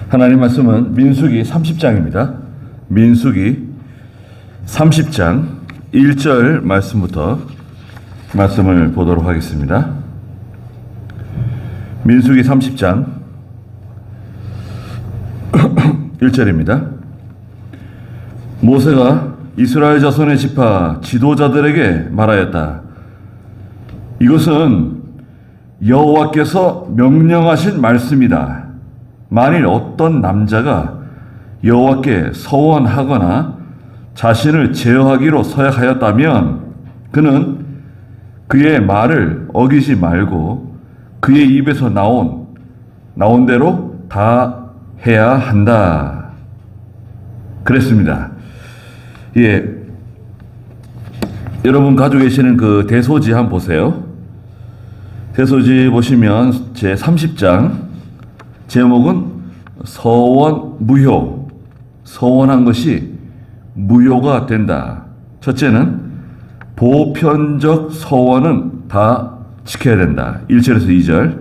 하나님 말씀은 민수기 30장입니다. 민수기 30장 1절 말씀부터 말씀을 보도록 하겠습니다. 민수기 30장 1절입니다. 모세가 이스라엘 자손의 지파 지도자들에게 말하였다. 이것은 여호와께서 명령하신 말씀이다. 만일 어떤 남자가 여호와께 서원하거나 자신을 제어하기로 서약하였다면 그는 그의 말을 어기지 말고 그의 입에서 나온 대로 다 해야 한다. 그랬습니다. 예, 여러분 가지고 계시는 그 대소지 한번 보세요. 대소지 보시면 제 30장 제목은 서원 무효, 서원한 것이 무효가 된다. 첫째는 보편적 서원은 다 지켜야 된다. 1절에서 2절.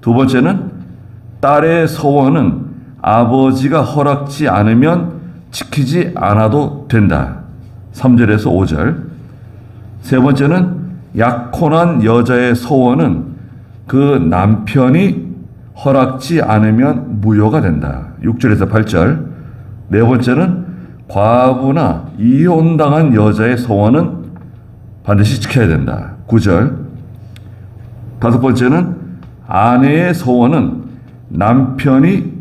두 번째는 딸의 서원은 아버지가 허락지 않으면 지키지 않아도 된다. 3절에서 5절. 세 번째는 약혼한 여자의 서원은 그 남편이 허락지 않으면 무효가 된다. 6절에서 8절. 네 번째는 과부나 이혼당한 여자의 서원은 반드시 지켜야 된다. 9절. 다섯 번째는 아내의 서원은 남편이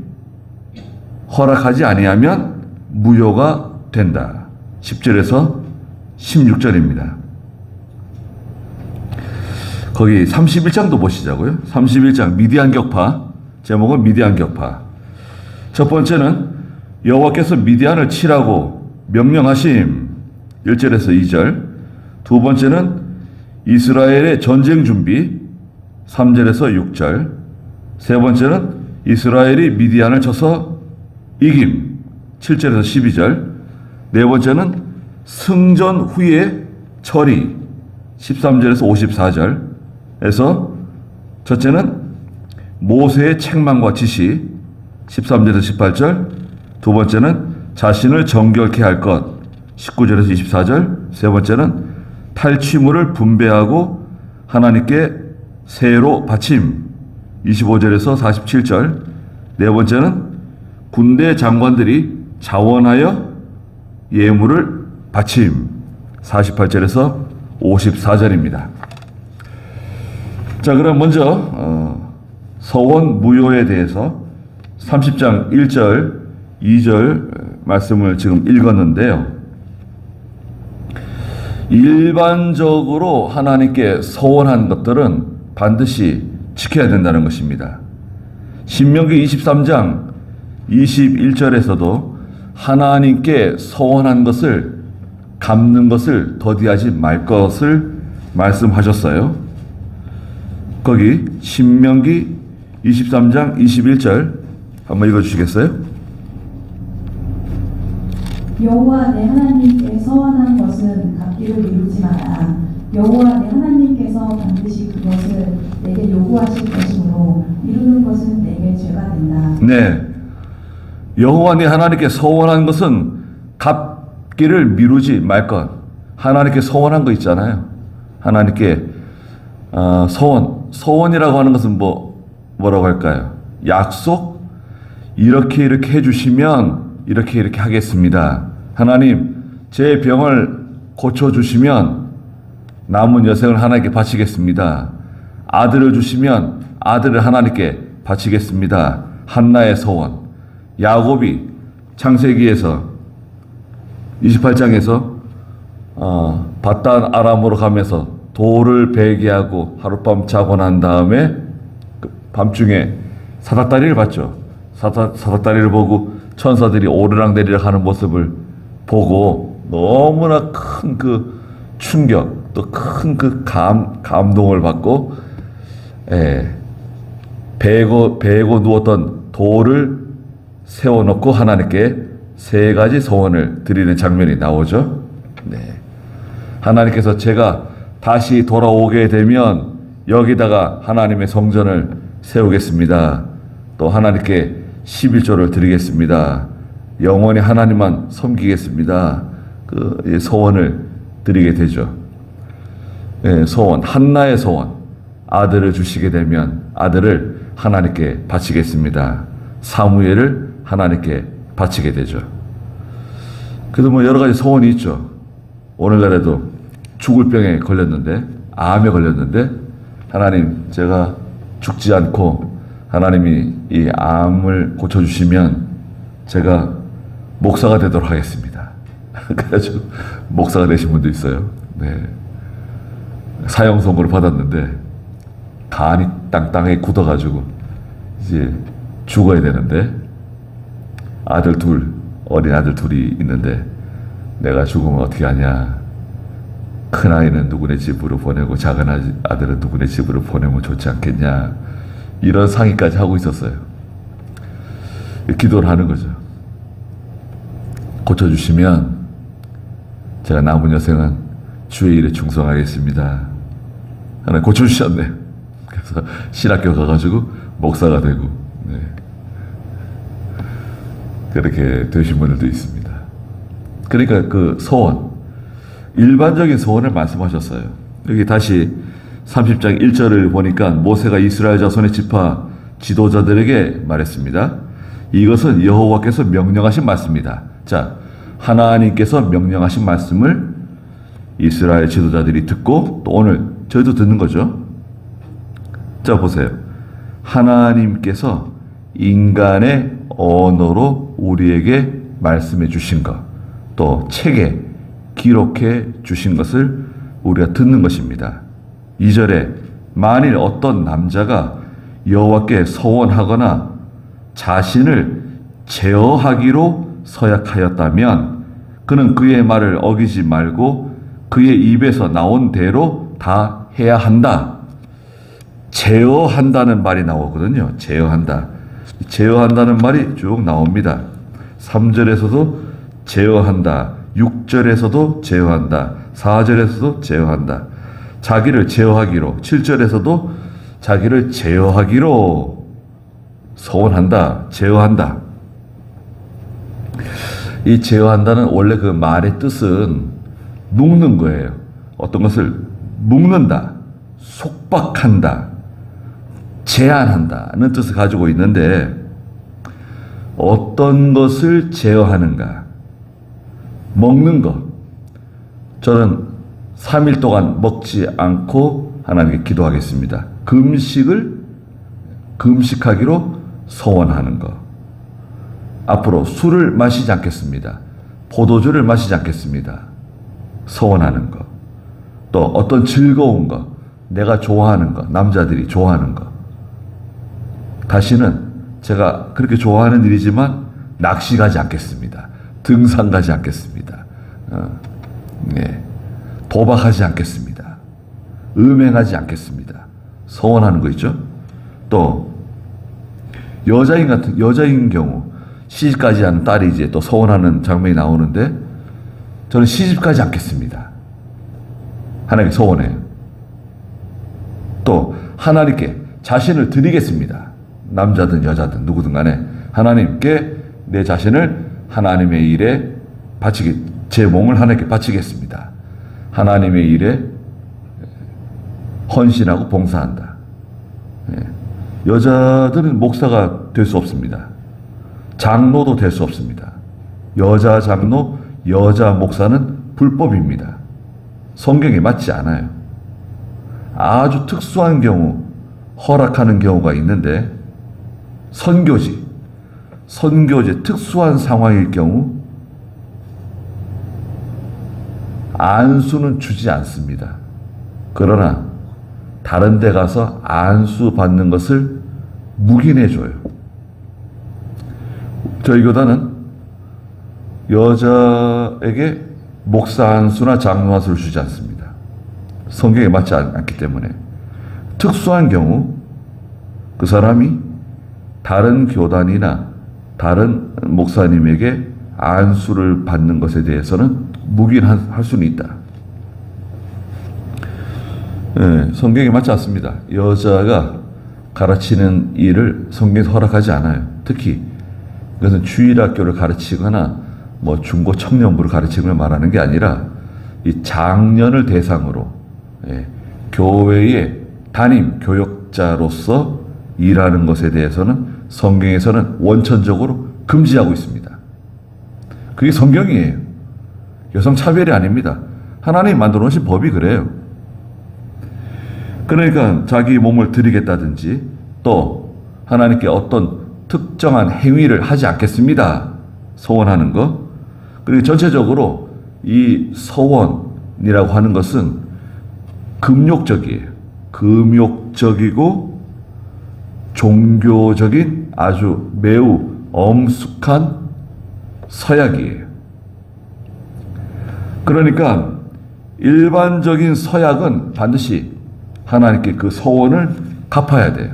허락하지 아니하면 무효가 된다. 10절에서 16절입니다. 거기 31장도 보시자고요. 31장 미디안 격파. 제목은 미디안 격파. 첫 번째는 여호와께서 미디안을 치라고 명령하심. 1절에서 2절. 두 번째는 이스라엘의 전쟁 준비. 3절에서 6절. 세 번째는 이스라엘이 미디안을 쳐서 이김. 7절에서 12절. 네 번째는 승전 후의 처리. 13절에서 54절. 에서 첫째는 모세의 책망과 지시 13절에서 18절. 두 번째는 자신을 정결케 할 것 19절에서 24절. 세 번째는 탈취물을 분배하고 하나님께 새로 바침 25절에서 47절. 네 번째는 군대 장관들이 자원하여 예물을 바침 48절에서 54절입니다. 자, 그럼 먼저 서원 무효에 대해서 30장 1절, 2절 말씀을 지금 읽었는데요. 일반적으로 하나님께 서원한 것들은 반드시 지켜야 된다는 것입니다. 신명기 23장 21절에서도 하나님께 서원한 것을 갚는 것을 더디하지 말 것을 말씀하셨어요. 거기 신명기 23장 21절 한번 읽어주시겠어요? 여호와 내 하나님께 서원한 것은 갚기를 미루지 마라. 여호와 내 하나님께서 반드시 그것을 내게 요구하실 것이므로 미루는 것은 내게 죄가 된다. 네, 여호와 네 하나님께 서원한 것은 갚기를 미루지 말 것. 하나님께 서원한 거 있잖아요. 하나님께 서원이라고 하는 것은 뭐라고 할까요? 약속? 이렇게 해주시면 이렇게 하겠습니다. 하나님, 제 병을 고쳐주시면 남은 여생을 하나님께 바치겠습니다. 아들을 주시면 아들을 하나님께 바치겠습니다. 한나의 서원. 야곱이 창세기에서 28장에서 바단 아람으로 가면서 돌을 베게 하고 하룻밤 자고 난 다음에 밤중에 사닥다리를 봤죠. 사닥다리를 보고 천사들이 오르락내리락 하는 모습을 보고 너무나 큰 그 충격, 또 큰 그 감동을 받고, 베고 누웠던 돌을 세워놓고 하나님께 세 가지 소원을 드리는 장면이 나오죠. 네. 하나님께서 제가 다시 돌아오게 되면 여기다가 하나님의 성전을 세우겠습니다. 또 하나님께 11조를 드리겠습니다. 영원히 하나님만 섬기겠습니다. 그 소원을 드리게 되죠. 예, 소원, 한나의 소원. 아들을 주시게 되면 아들을 하나님께 바치겠습니다. 사무엘을 하나님께 바치게 되죠. 그래도 뭐 여러 가지 소원이 있죠. 오늘날에도 죽을 병에 걸렸는데, 암에 걸렸는데, 하나님, 제가 죽지 않고 하나님이 이 암을 고쳐주시면 제가 목사가 되도록 하겠습니다. 그래가지고 목사가 되신 분도 있어요. 네. 사형 선고를 받았는데 간이 땅땅하게 굳어가지고 이제 죽어야 되는데 어린 아들 둘이 있는데 내가 죽으면 어떻게 하냐. 큰 아이는 누구네 집으로 보내고 작은 아들은 누구네 집으로 보내면 좋지 않겠냐. 이런 상의까지 하고 있었어요. 기도를 하는 거죠. 고쳐주시면 제가 남은 여생은 주의 일에 충성하겠습니다. 하나님 고쳐주셨네. 그래서 신학교 가가지고 목사가 되고, 네. 그렇게 되신 분들도 있습니다. 그러니까 그 소원, 일반적인 소원을 말씀하셨어요. 여기 다시 30장 1절을 보니까 모세가 이스라엘 자손의 지파 지도자들에게 말했습니다. 이것은 여호와께서 명령하신 말씀입니다. 자, 하나님께서 명령하신 말씀을 이스라엘 지도자들이 듣고 또 오늘 저희도 듣는 거죠. 자, 보세요. 하나님께서 인간의 언어로 우리에게 말씀해 주신 것, 또 책에 기록해 주신 것을 우리가 듣는 것입니다. 2절에 만일 어떤 남자가 여호와께 서원하거나 자신을 제어하기로 서약하였다면 그는 그의 말을 어기지 말고 그의 입에서 나온 대로 다 해야 한다. 제어한다는 말이 나오거든요. 제어한다. 제어한다는 말이 쭉 나옵니다. 3절에서도 제어한다. 6절에서도 제어한다. 4절에서도 제어한다. 자기를 제어하기로. 7절에서도 자기를 제어하기로 서원한다. 제어한다. 이 제어한다는 원래 그 말의 뜻은 묶는 거예요. 어떤 것을 묶는다, 속박한다, 제한한다는 뜻을 가지고 있는데 어떤 것을 제어하는가? 먹는 것. 저는 3일 동안 먹지 않고 하나님께 기도하겠습니다. 금식하기로 서원하는 것. 앞으로 술을 마시지 않겠습니다. 포도주를 마시지 않겠습니다. 서원하는 것. 또 어떤 즐거운 것, 내가 좋아하는 것, 남자들이 좋아하는 것. 다시는 제가 그렇게 좋아하는 일이지만 낚시 가지 않겠습니다. 등산 가지 않겠습니다. 네. 도박하지 않겠습니다. 음행하지 않겠습니다. 서원하는 거 있죠? 또 여자인 경우 시집가지 않은 딸이 이제 또 서원하는 장면이 나오는데 저는 시집가지 않겠습니다. 하나님께 서원해요. 또 하나님께 자신을 드리겠습니다. 남자든 여자든 누구든 간에 하나님께 내 자신을 하나님의 일에 제 몸을 하나님께 바치겠습니다. 하나님의 일에 헌신하고 봉사한다. 여자들은 목사가 될 수 없습니다. 장로도 될 수 없습니다. 여자 장로, 여자 목사는 불법입니다. 성경에 맞지 않아요. 아주 특수한 경우 허락하는 경우가 있는데 선교지 특수한 상황일 경우 안수는 주지 않습니다. 그러나 다른 데 가서 안수 받는 것을 묵인해 줘요. 저희 교단은 여자에게 목사 안수나 장로 안수를 주지 않습니다. 성경에 맞지 않기 때문에. 특수한 경우 그 사람이 다른 교단이나 다른 목사님에게 안수를 받는 것에 대해서는 묵인할 수는 있다. 네, 성경에 맞지 않습니다. 여자가 가르치는 일을 성경에서 허락하지 않아요. 특히 이것은 주일학교를 가르치거나 뭐 중고 청년부를 가르치는 걸 말하는 게 아니라 이 장년을 대상으로 교회의 담임 교역자로서 일하는 것에 대해서는 성경에서는 원천적으로 금지하고 있습니다. 그게 성경이에요. 여성 차별이 아닙니다. 하나님이 만들어 놓으신 법이 그래요. 그러니까 자기 몸을 드리겠다든지 또 하나님께 어떤 특정한 행위를 하지 않겠습니다. 서원하는 거. 그리고 전체적으로 이 서원이라고 하는 것은 금욕적이에요. 금욕적이고 종교적인 아주 매우 엄숙한 서약이에요. 그러니까 일반적인 서약은 반드시 하나님께 그 서원을 갚아야 돼요.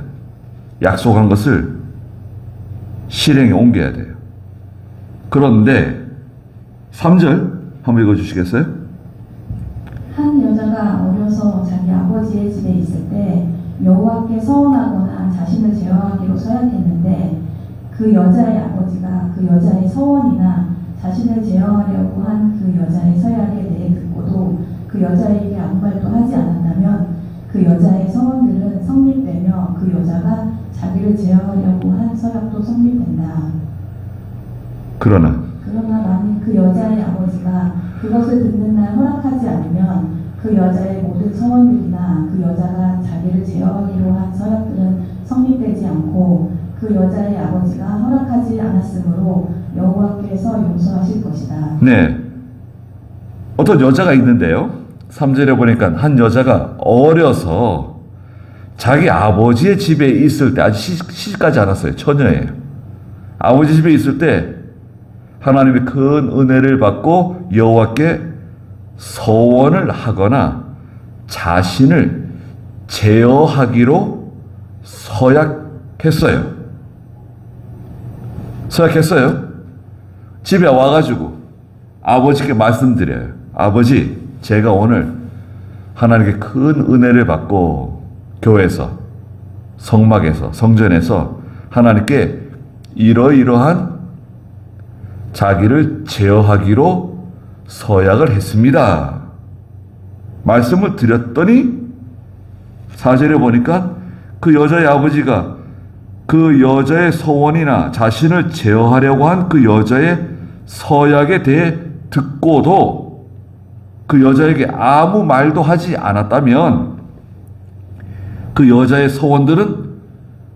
약속한 것을 실행에 옮겨야 돼요. 그런데 3절 한번 읽어주시겠어요? 한 여자가 어려서 자기 아버지의 집에 있을 때 여호와께 서원하거나 자신을 제어하기로 서약했는데 그 여자의 아버지가 그 여자의 서원이나 자신을 제어하려고 한 그 여자의 서약에 대해 듣고도 그 여자에게 아무 말도 하지 않았다면 그 여자의 서원들은 성립되며 그 여자가 자기를 제어하려고 한 서약도 성립된다. 그러나 만일 그 여자의 아버지가 그것을 듣는 날 허락하지 않으면 그 여자의 모든 서원들이나 그 여자가 자기를 제어하기로 한 서약들은 성립되지 않고 그 여자의 아버지가 허락하지 않았으므로 여호와께서 용서하실 것이다. 네. 어떤 여자가 있는데요. 3절에 보니까 한 여자가 어려서 자기 아버지의 집에 있을 때 아직 시집가지 않았어요. 처녀예요. 아버지 집에 있을 때 하나님의 큰 은혜를 받고 여호와께 서원을 하거나 자신을 제어하기로 서약했어요. 집에 와가지고 아버지께 말씀드려요. 아버지, 제가 오늘 하나님께 큰 은혜를 받고 교회에서, 성막에서, 성전에서 하나님께 이러이러한 자기를 제어하기로 서약을 했습니다. 말씀을 드렸더니 4절에 보니까 그 여자의 아버지가 그 여자의 서원이나 자신을 제어하려고 한 그 여자의 서약에 대해 듣고도 그 여자에게 아무 말도 하지 않았다면 그 여자의 서원들은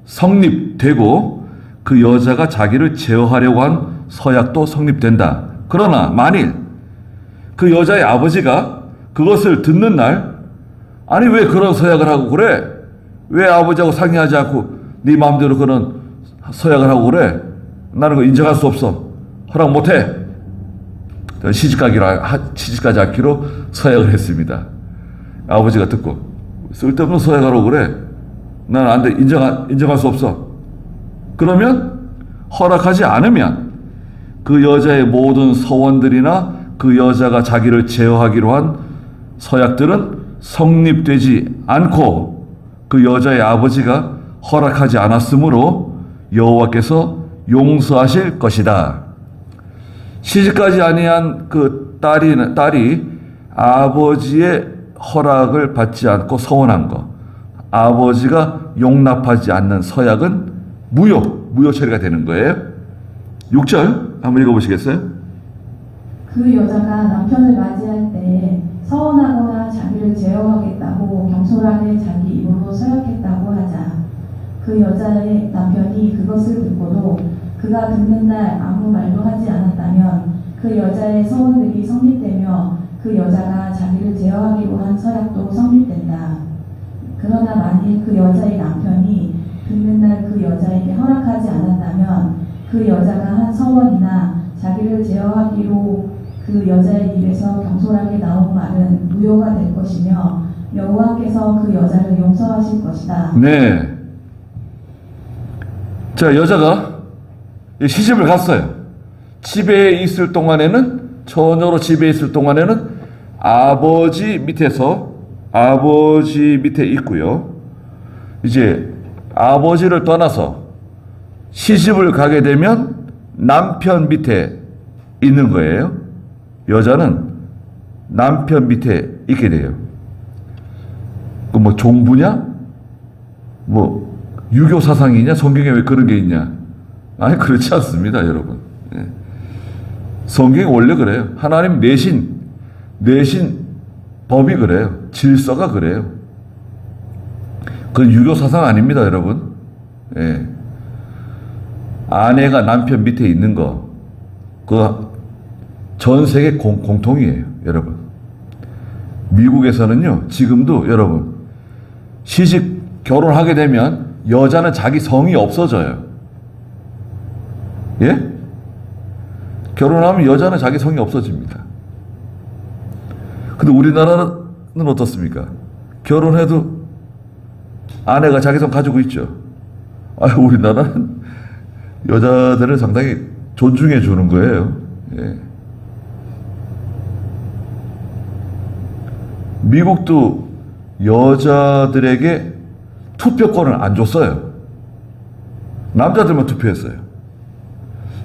성립되고 그 여자가 자기를 제어하려고 한 서약도 성립된다. 그러나 만일 그 여자의 아버지가 그것을 듣는 날, 아니 왜 그런 서약을 하고 그래? 왜 아버지하고 상의하지 않고 네 마음대로 그런 서약을 하고 그래? 나는 그거 인정할 수 없어. 허락 못해. 시집가지 않기로 서약을 했습니다. 아버지가 듣고 쓸데없는 서약하라고 그래. 난 안 돼. 인정할 수 없어. 그러면 허락하지 않으면 그 여자의 모든 서원들이나 그 여자가 자기를 제어하기로 한 서약들은 성립되지 않고 그 여자의 아버지가 허락하지 않았으므로 여호와께서 용서하실 것이다. 시집가지 아니한 그 딸이 아버지의 허락을 받지 않고 서원한 거, 아버지가 용납하지 않는 서약은 무효 처리가 되는 거예요. 6절 한번 읽어보시겠어요? 그 여자가 남편을 맞이할 때에 서원하거나 자기를 제어하겠다고 경솔하게 자기 입으로 서약했다고 하자. 그 여자의 남편이 그것을 듣고도 그가 듣는 날 아무 말도 하지 않았다면 그 여자의 서원들이 성립되며 그 여자가 자기를 제어하기로 한 서약도 성립된다. 그러나 만일 그 여자의 남편이 듣는 날 그 여자에게 허락하지 않았다면 그 여자가 한 서원이나 자기를 제어하기로 그 여자의 입에서 경솔하게 나온 말은 무효가 될 것이며 여호와께서 그 여자를 용서하실 것이다. 네. 자, 여자가 시집을 갔어요. 집에 있을 동안에는, 처녀로 집에 있을 동안에는 아버지 밑에 있고요. 이제 아버지를 떠나서 시집을 가게 되면 남편 밑에 있는 거예요. 여자는 남편 밑에 있게 돼요. 그 뭐 종부냐? 뭐 유교 사상이냐? 성경에 왜 그런 게 있냐? 아니 그렇지 않습니다, 여러분. 예. 성경이 원래 그래요. 하나님 내신 법이 그래요. 질서가 그래요. 그건 유교 사상 아닙니다, 여러분. 예. 아내가 남편 밑에 있는 거, 그 전 세계 공통이에요, 여러분. 미국에서는요, 지금도 여러분, 결혼하게 되면 여자는 자기 성이 없어져요. 예? 결혼하면 여자는 자기 성이 없어집니다. 근데 우리나라는 어떻습니까? 결혼해도 아내가 자기 성 가지고 있죠. 우리나라는 여자들을 상당히 존중해 주는 거예요. 예. 미국도 여자들에게 투표권을 안 줬어요. 남자들만 투표했어요.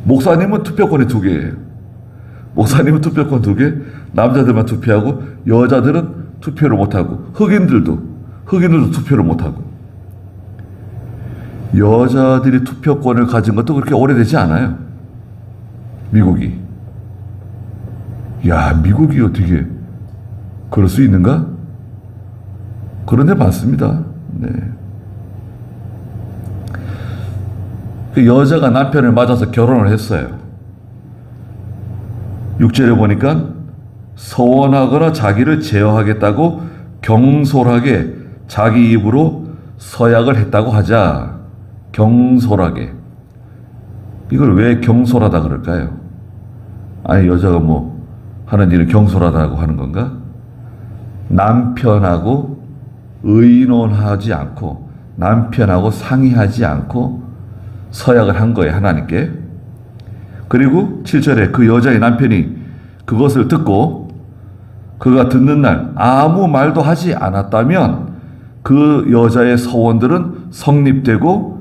목사님은 투표권이 2개예요. 목사님은 투표권 2개, 남자들만 투표하고 여자들은 투표를 못하고 흑인들도 투표를 못하고. 여자들이 투표권을 가진 것도 그렇게 오래되지 않아요. 미국이. 야, 미국이 어떻게 그럴 수 있는가? 그런 데 많습니다. 네. 그 여자가 남편을 맞아서 결혼을 했어요. 6절에 보니까 서원하거나 자기를 제어하겠다고 경솔하게 자기 입으로 서약을 했다고 하자. 경솔하게. 이걸 왜 경솔하다 그럴까요? 아니 여자가 뭐 하는 일을 경솔하다고 하는 건가? 남편하고 의논하지 않고 남편하고 상의하지 않고 서약을 한 거예요, 하나님께. 그리고 7절에 그 여자의 남편이 그것을 듣고 그가 듣는 날 아무 말도 하지 않았다면 그 여자의 서원들은 성립되고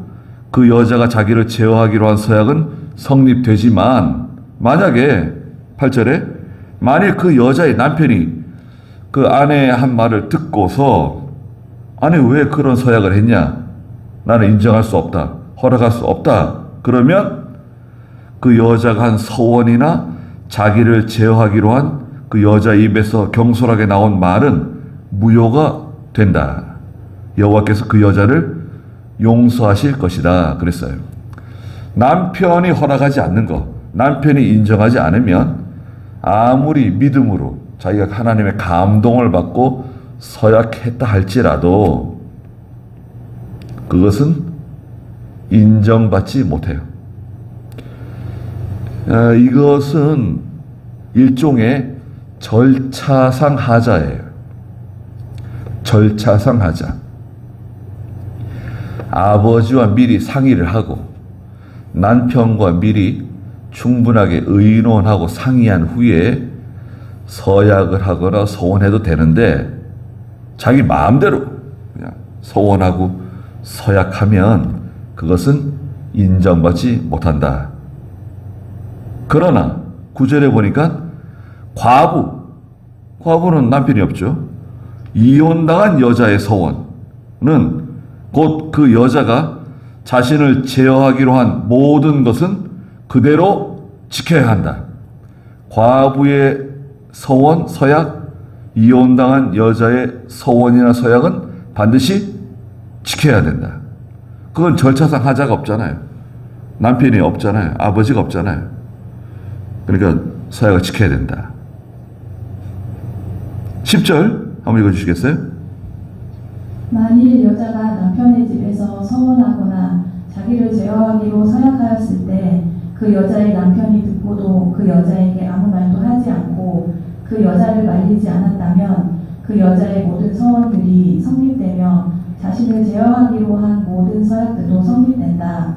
그 여자가 자기를 제어하기로 한 서약은 성립되지만 만약에 8절에 만일 그 여자의 남편이 그 아내의 한 말을 듣고서 아니 왜 그런 서약을 했냐? 나는 인정할 수 없다. 허락할 수 없다. 그러면 그 여자가 한 서원이나 자기를 제어하기로 한 그 여자 입에서 경솔하게 나온 말은 무효가 된다. 여호와께서 그 여자를 용서하실 것이다. 그랬어요. 남편이 허락하지 않는 거, 남편이 인정하지 않으면 아무리 믿음으로 자기가 하나님의 감동을 받고 서약했다 할지라도 그것은 인정받지 못해요. 이것은 일종의 절차상 하자예요. 절차상 하자. 아버지와 미리 상의를 하고 남편과 미리 충분하게 의논하고 상의한 후에 서약을 하거나 서원해도 되는데 자기 마음대로 그냥 서원하고 서약하면 그것은 인정받지 못한다. 그러나 9절에 보니까 과부는 남편이 없죠. 이혼당한 여자의 서원은 곧 그 여자가 자신을 제어하기로 한 모든 것은 그대로 지켜야 한다. 과부의 서원, 서약, 이혼당한 여자의 서원이나 서약은 반드시 지켜야 된다. 그건 절차상 하자가 없잖아요. 남편이 없잖아요. 아버지가 없잖아요. 그러니까 서약을 지켜야 된다. 10절 한번 읽어주시겠어요? 만일 여자가 남편의 집에서 서원하거나 자기를 제어하기로 서약하였을 때 그 여자의 남편이 듣고도 그 여자에게 아무 말도 하지 않고 그 여자를 말리지 않았다면 그 여자의 모든 서원들이 성립되며 자신을 제어하기로 한 모든 서약들도 성립된다.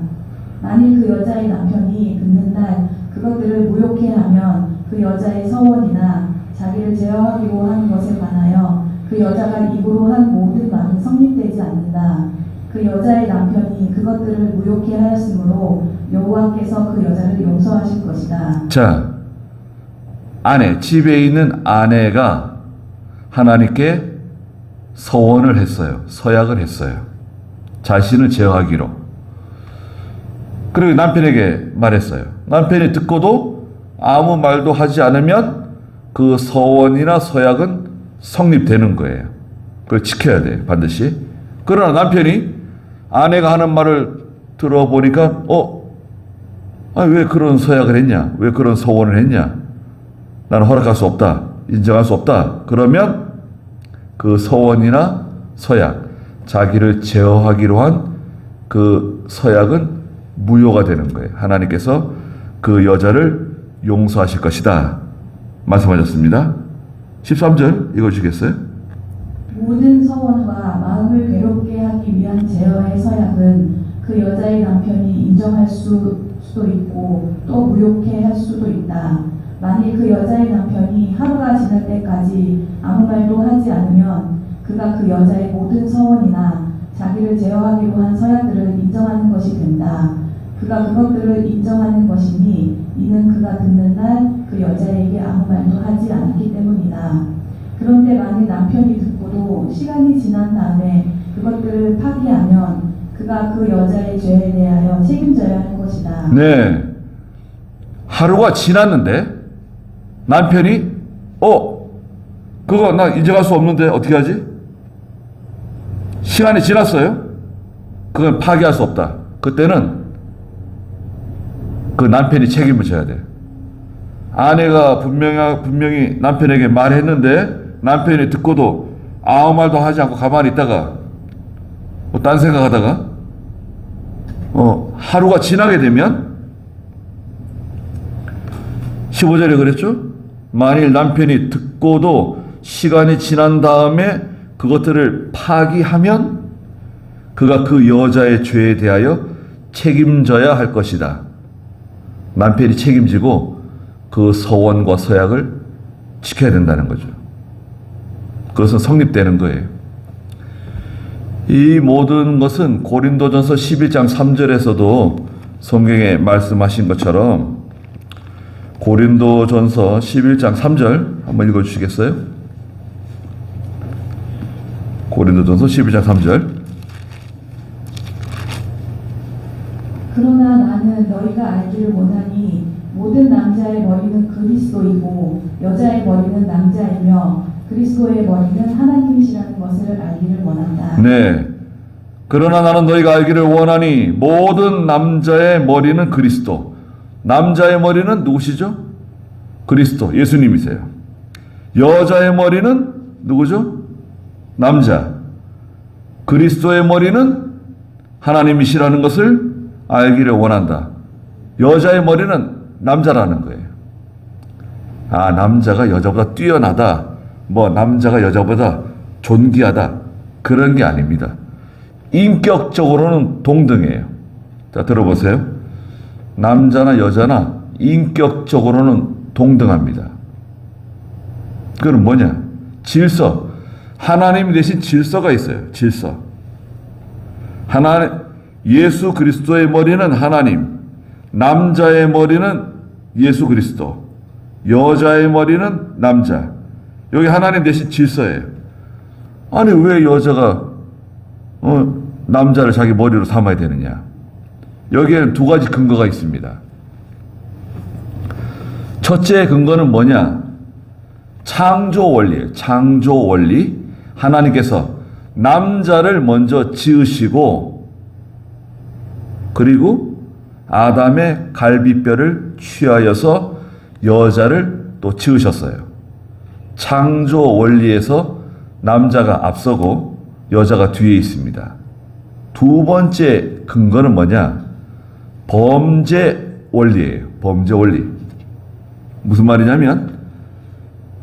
만일 그 여자의 남편이 듣는 날 그것들을 무효케 하면 그 여자의 서원이나 자기를 제어하기로 한 것에 관하여 그 여자가 입으로 한 모든 말은 성립되지 않는다. 그 여자의 남편이 그것들을 무욕해 하였으므로 여호와께서 그 여자를 용서하실 것이다. 자, 아내, 집에 있는 아내가 하나님께 서원을 했어요. 서약을 했어요. 자신을 제어하기로. 그리고 남편에게 말했어요. 남편이 듣고도 아무 말도 하지 않으면 그 서원이나 서약은 성립되는 거예요. 그걸 지켜야 돼요. 반드시. 그러나 남편이 아내가 하는 말을 들어보니까 왜 그런 서약을 했냐? 왜 그런 서원을 했냐? 나는 허락할 수 없다. 인정할 수 없다. 그러면 그 서원이나 서약, 자기를 제어하기로 한 그 서약은 무효가 되는 거예요. 하나님께서 그 여자를 용서하실 것이다 말씀하셨습니다. 13절 읽어주시겠어요? 모든 서원과 마음을 괴롭게 하기 위한 제어의 서약은 그 여자의 남편이 인정할 수도 있고 또 무효케 할 수도 있다. 만일 그 여자의 남편이 하루가 지날 때까지 아무 말도 하지 않으면 그가 그 여자의 모든 서원이나 자기를 제어하기로 한 서약들을 인정하는 것이 된다. 그가 그것들을 인정하는 것이니 이는 그가 듣는 날 그 여자에게 아무 말도 하지 않았기 때문이다. 그런데 만일 남편이 듣고도 시간이 지난 다음에 그것들을 파기하면 그가 그 여자의 죄에 대하여 책임져야 할 것이다. 네. 하루가 지났는데 남편이 그거 나 인정할 수 없는데 어떻게 하지? 시간이 지났어요. 그건 파기할 수 없다. 그때는 그 남편이 책임을 져야 돼요. 아내가 분명히 남편에게 말했는데 남편이 듣고도 아무 말도 하지 않고 가만히 있다가 딴 생각하다가 하루가 지나게 되면 15절에 그랬죠? 만일 남편이 듣고도 시간이 지난 다음에 그것들을 파기하면 그가 그 여자의 죄에 대하여 책임져야 할 것이다. 남편이 책임지고 그 서원과 서약을 지켜야 된다는 거죠. 그것은 성립되는 거예요. 이 모든 것은 고린도전서 11장 3절에서도 성경에 말씀하신 것처럼 고린도전서 11장 3절 한번 읽어주시겠어요? 고린도전서 11장 3절. 그러나 나는 너희가 알기를 원하니 모든 남자의 머리는 그리스도이고 여자의 머리는 남자이며 그리스도의 머리는 하나님이시라는 것을 알기를 원한다. 네. 그러나 나는 너희가 알기를 원하니 모든 남자의 머리는 그리스도. 남자의 머리는 누구시죠? 그리스도, 예수님이세요. 여자의 머리는 누구죠? 남자. 그리스도의 머리는 하나님이시라는 것을 알기를 원한다. 여자의 머리는 남자라는 거예요. 남자가 여자보다 뛰어나다. 남자가 여자보다 존귀하다. 그런 게 아닙니다. 인격적으로는 동등해요. 자, 들어보세요. 남자나 여자나 인격적으로는 동등합니다. 그건 뭐냐? 질서. 하나님 대신 질서가 있어요. 질서. 예수 그리스도의 머리는 하나님, 남자의 머리는 예수 그리스도, 여자의 머리는 남자. 여기 하나님 대신 질서예요. 아니 왜 여자가 남자를 자기 머리로 삼아야 되느냐? 여기에는 두 가지 근거가 있습니다. 첫째 근거는 뭐냐? 창조 원리예요. 창조 원리. 하나님께서 남자를 먼저 지으시고 그리고 아담의 갈비뼈를 취하여서 여자를 또 지으셨어요. 창조 원리에서 남자가 앞서고 여자가 뒤에 있습니다. 두 번째 근거는 뭐냐? 범죄 원리예요. 범죄 원리. 무슨 말이냐면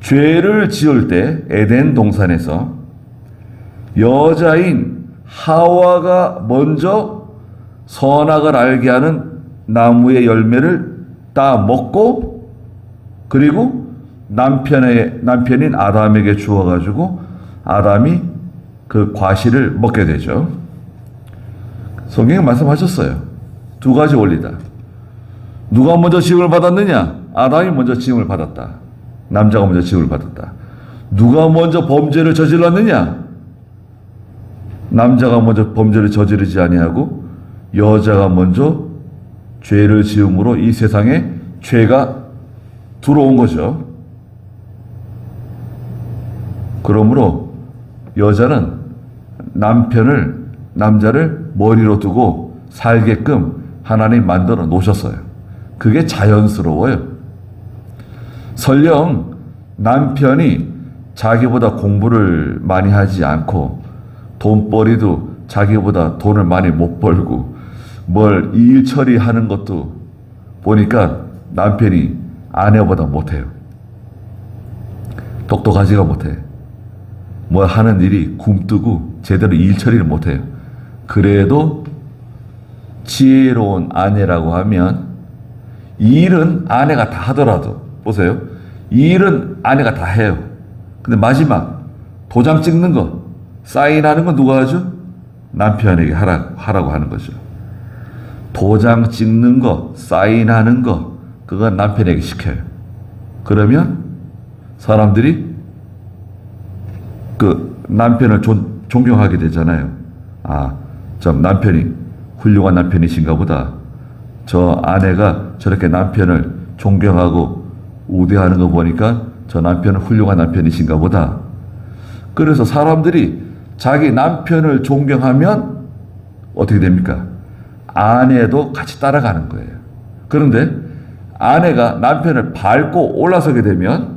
죄를 지을 때 에덴 동산에서 여자인 하와가 먼저 선악을 알게 하는 나무의 열매를 따 먹고 그리고 남편인 아담에게 주어가지고 아담이 그 과실을 먹게 되죠. 성경에 말씀하셨어요. 두 가지 원리다. 누가 먼저 지음을 받았느냐? 아담이 먼저 지음을 받았다. 남자가 먼저 지음을 받았다. 누가 먼저 범죄를 저질렀느냐? 남자가 먼저 범죄를 저지르지 아니하고 여자가 먼저 죄를 지음으로 이 세상에 죄가 들어온 거죠. 그러므로 여자는 남자를 머리로 두고 살게끔 하나님 만들어 놓으셨어요. 그게 자연스러워요. 설령 남편이 자기보다 공부를 많이 하지 않고 돈벌이도 자기보다 돈을 많이 못 벌고 뭘 일 처리하는 것도 보니까 남편이 아내보다 못해요. 똑똑하지가 못해. 뭐 하는 일이 굼뜨고 제대로 일 처리를 못해요. 그래도 지혜로운 아내라고 하면 일은 아내가 다 하더라도 보세요. 일은 아내가 다 해요. 근데 마지막 도장 찍는 거, 사인하는 건 누가 하죠? 남편에게 하라고 하는 거죠. 도장 찍는 거, 사인하는 거, 그건 남편에게 시켜요. 그러면 사람들이 그 남편을 존경하게 되잖아요. 아, 참 남편이 훌륭한 남편이신가 보다. 저 아내가 저렇게 남편을 존경하고 우대하는 거 보니까 저 남편은 훌륭한 남편이신가 보다. 그래서 사람들이 자기 남편을 존경하면 어떻게 됩니까? 아내도 같이 따라가는 거예요. 그런데 아내가 남편을 밟고 올라서게 되면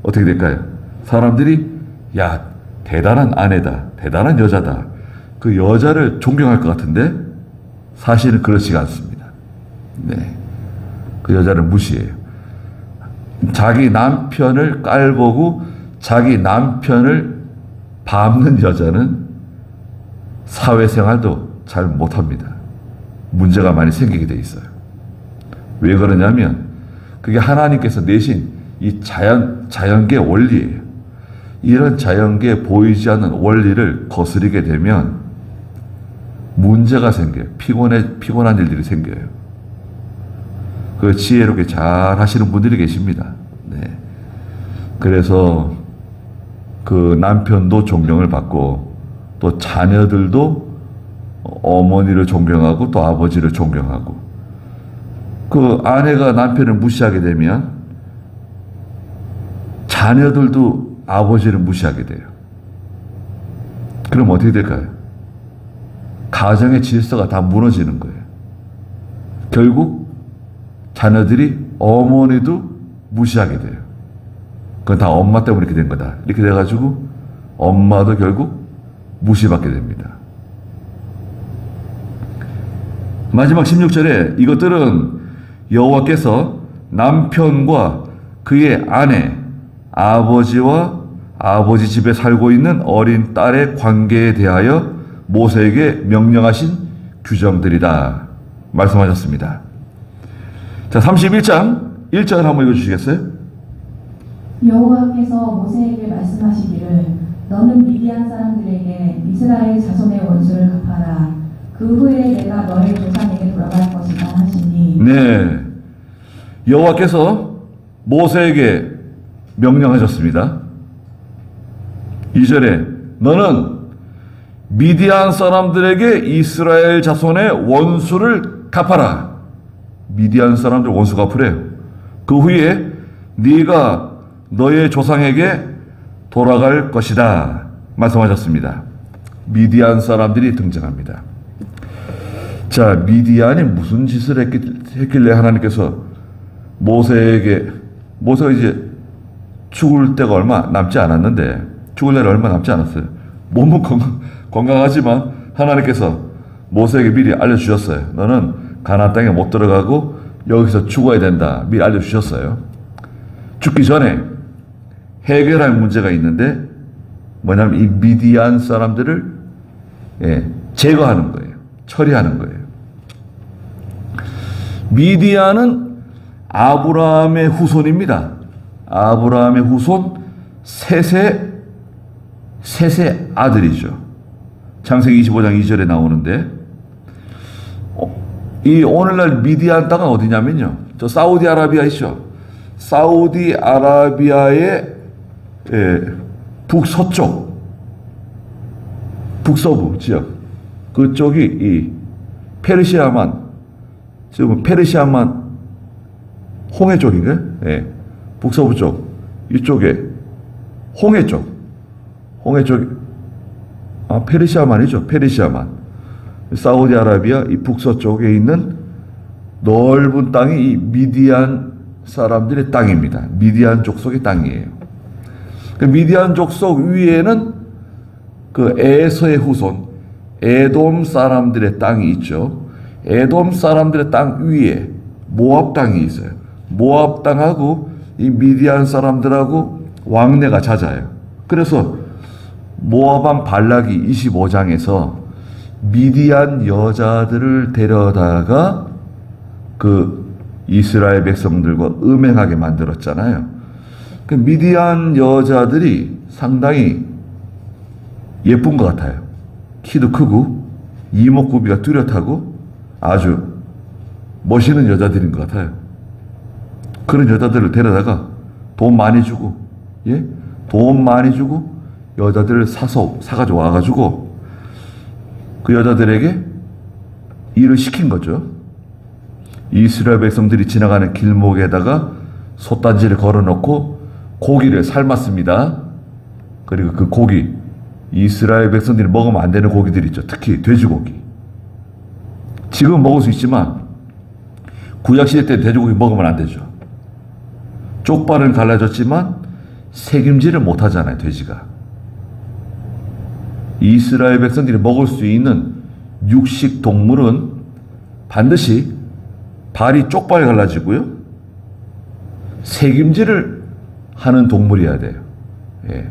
어떻게 될까요? 사람들이 야, 대단한 아내다, 대단한 여자다. 그 여자를 존경할 것 같은데 사실은 그렇지가 않습니다. 네, 그 여자를 무시해요. 자기 남편을 깔보고 자기 남편을 밟는 여자는 사회생활도 잘 못합니다. 문제가 많이 생기게 돼 있어요. 왜 그러냐면 그게 하나님께서 내신 이 자연계 원리예요. 이런 자연계에 보이지 않는 원리를 거스르게 되면 문제가 생겨요. 피곤한 일들이 생겨요. 그 지혜롭게 잘 하시는 분들이 계십니다. 네. 그래서 그 남편도 존경을 받고 또 자녀들도 어머니를 존경하고 또 아버지를 존경하고 그 아내가 남편을 무시하게 되면 자녀들도 아버지를 무시하게 돼요. 그럼 어떻게 될까요? 가정의 질서가 다 무너지는 거예요. 결국 자녀들이 어머니도 무시하게 돼요. 그건 다 엄마 때문에 이렇게 된 거다. 이렇게 돼가지고 엄마도 결국 무시받게 됩니다. 마지막 16절에 이것들은 여호와께서 남편과 그의 아내, 아버지와 아버지 집에 살고 있는 어린 딸의 관계에 대하여 모세에게 명령하신 규정들이다 말씀하셨습니다. 자, 31장 1절 한번 읽어주시겠어요? 여호와께서 모세에게 말씀하시기를 너는 미디안 사람들에게 이스라엘 자손의 원수를 갚아라. 그 후에 내가 너의 조상에게 돌아갈 것이다 하시니. 네, 여호와께서 모세에게 명령하셨습니다. 2절에 너는 미디안 사람들에게 이스라엘 자손의 원수를 갚아라. 미디안 사람들 원수 갚으래요. 그 후에 네가 너의 조상에게 돌아갈 것이다 말씀하셨습니다. 미디안 사람들이 등장합니다. 자, 미디안이 무슨 짓을 했길래 하나님께서 모세가 이제 죽을 때가 얼마 남지 않았는데, 죽을 날이 얼마 남지 않았어요. 몸은 건강하지만 하나님께서 모세에게 미리 알려주셨어요. 너는 가나안 땅에 못 들어가고 여기서 죽어야 된다. 미리 알려주셨어요. 죽기 전에 해결할 문제가 있는데 뭐냐면 이 미디안 사람들을 제거하는 거예요. 처리하는 거예요. 미디안은 아브라함의 후손입니다. 아브라함의 후손 셋의 아들이죠. 창세기 25장 2절에 나오는데 이 오늘날 미디안 땅은 어디냐면요. 저 사우디아라비아 있죠. 사우디아라비아의 북서쪽, 북서부 지역. 그쪽이 이 페르시아만, 지금 페르시아만 홍해 쪽인가요? 예. 북서부 쪽. 이쪽에 홍해 쪽. 홍해 쪽. 페르시아만이죠. 페르시아만. 사우디아라비아 이 북서쪽에 있는 넓은 땅이 이 미디안 사람들의 땅입니다. 미디안 족속의 땅이에요. 그 미디안 족속 위에는 그 에서의 후손, 에돔 사람들의 땅이 있죠. 에돔 사람들의 땅 위에 모압 땅이 있어요. 모압 땅하고 이 미디안 사람들하고 왕래가 잦아요. 그래서 모압왕 발락이 25장에서 미디안 여자들을 데려다가 그 이스라엘 백성들과 음행하게 만들었잖아요. 그 미디안 여자들이 상당히 예쁜 것 같아요. 키도 크고 이목구비가 뚜렷하고 아주 멋있는 여자들인 것 같아요. 그런 여자들을 데려다가 돈 많이 주고, 예? 돈 많이 주고 여자들을 사가지고 와가지고 그 여자들에게 일을 시킨 거죠. 이스라엘 백성들이 지나가는 길목에다가 솥단지를 걸어놓고 고기를 삶았습니다. 그리고 그 고기, 이스라엘 백성들이 먹으면 안 되는 고기들 있죠. 특히 돼지고기. 지금 먹을 수 있지만 구약시대 때 돼지고기 먹으면 안 되죠. 쪽발은 갈라졌지만 새김질을 못 하잖아요, 돼지가. 이스라엘 백성들이 먹을 수 있는 육식 동물은 반드시 발이 쪽발 갈라지고요. 새김질을 하는 동물이어야 돼요. 예.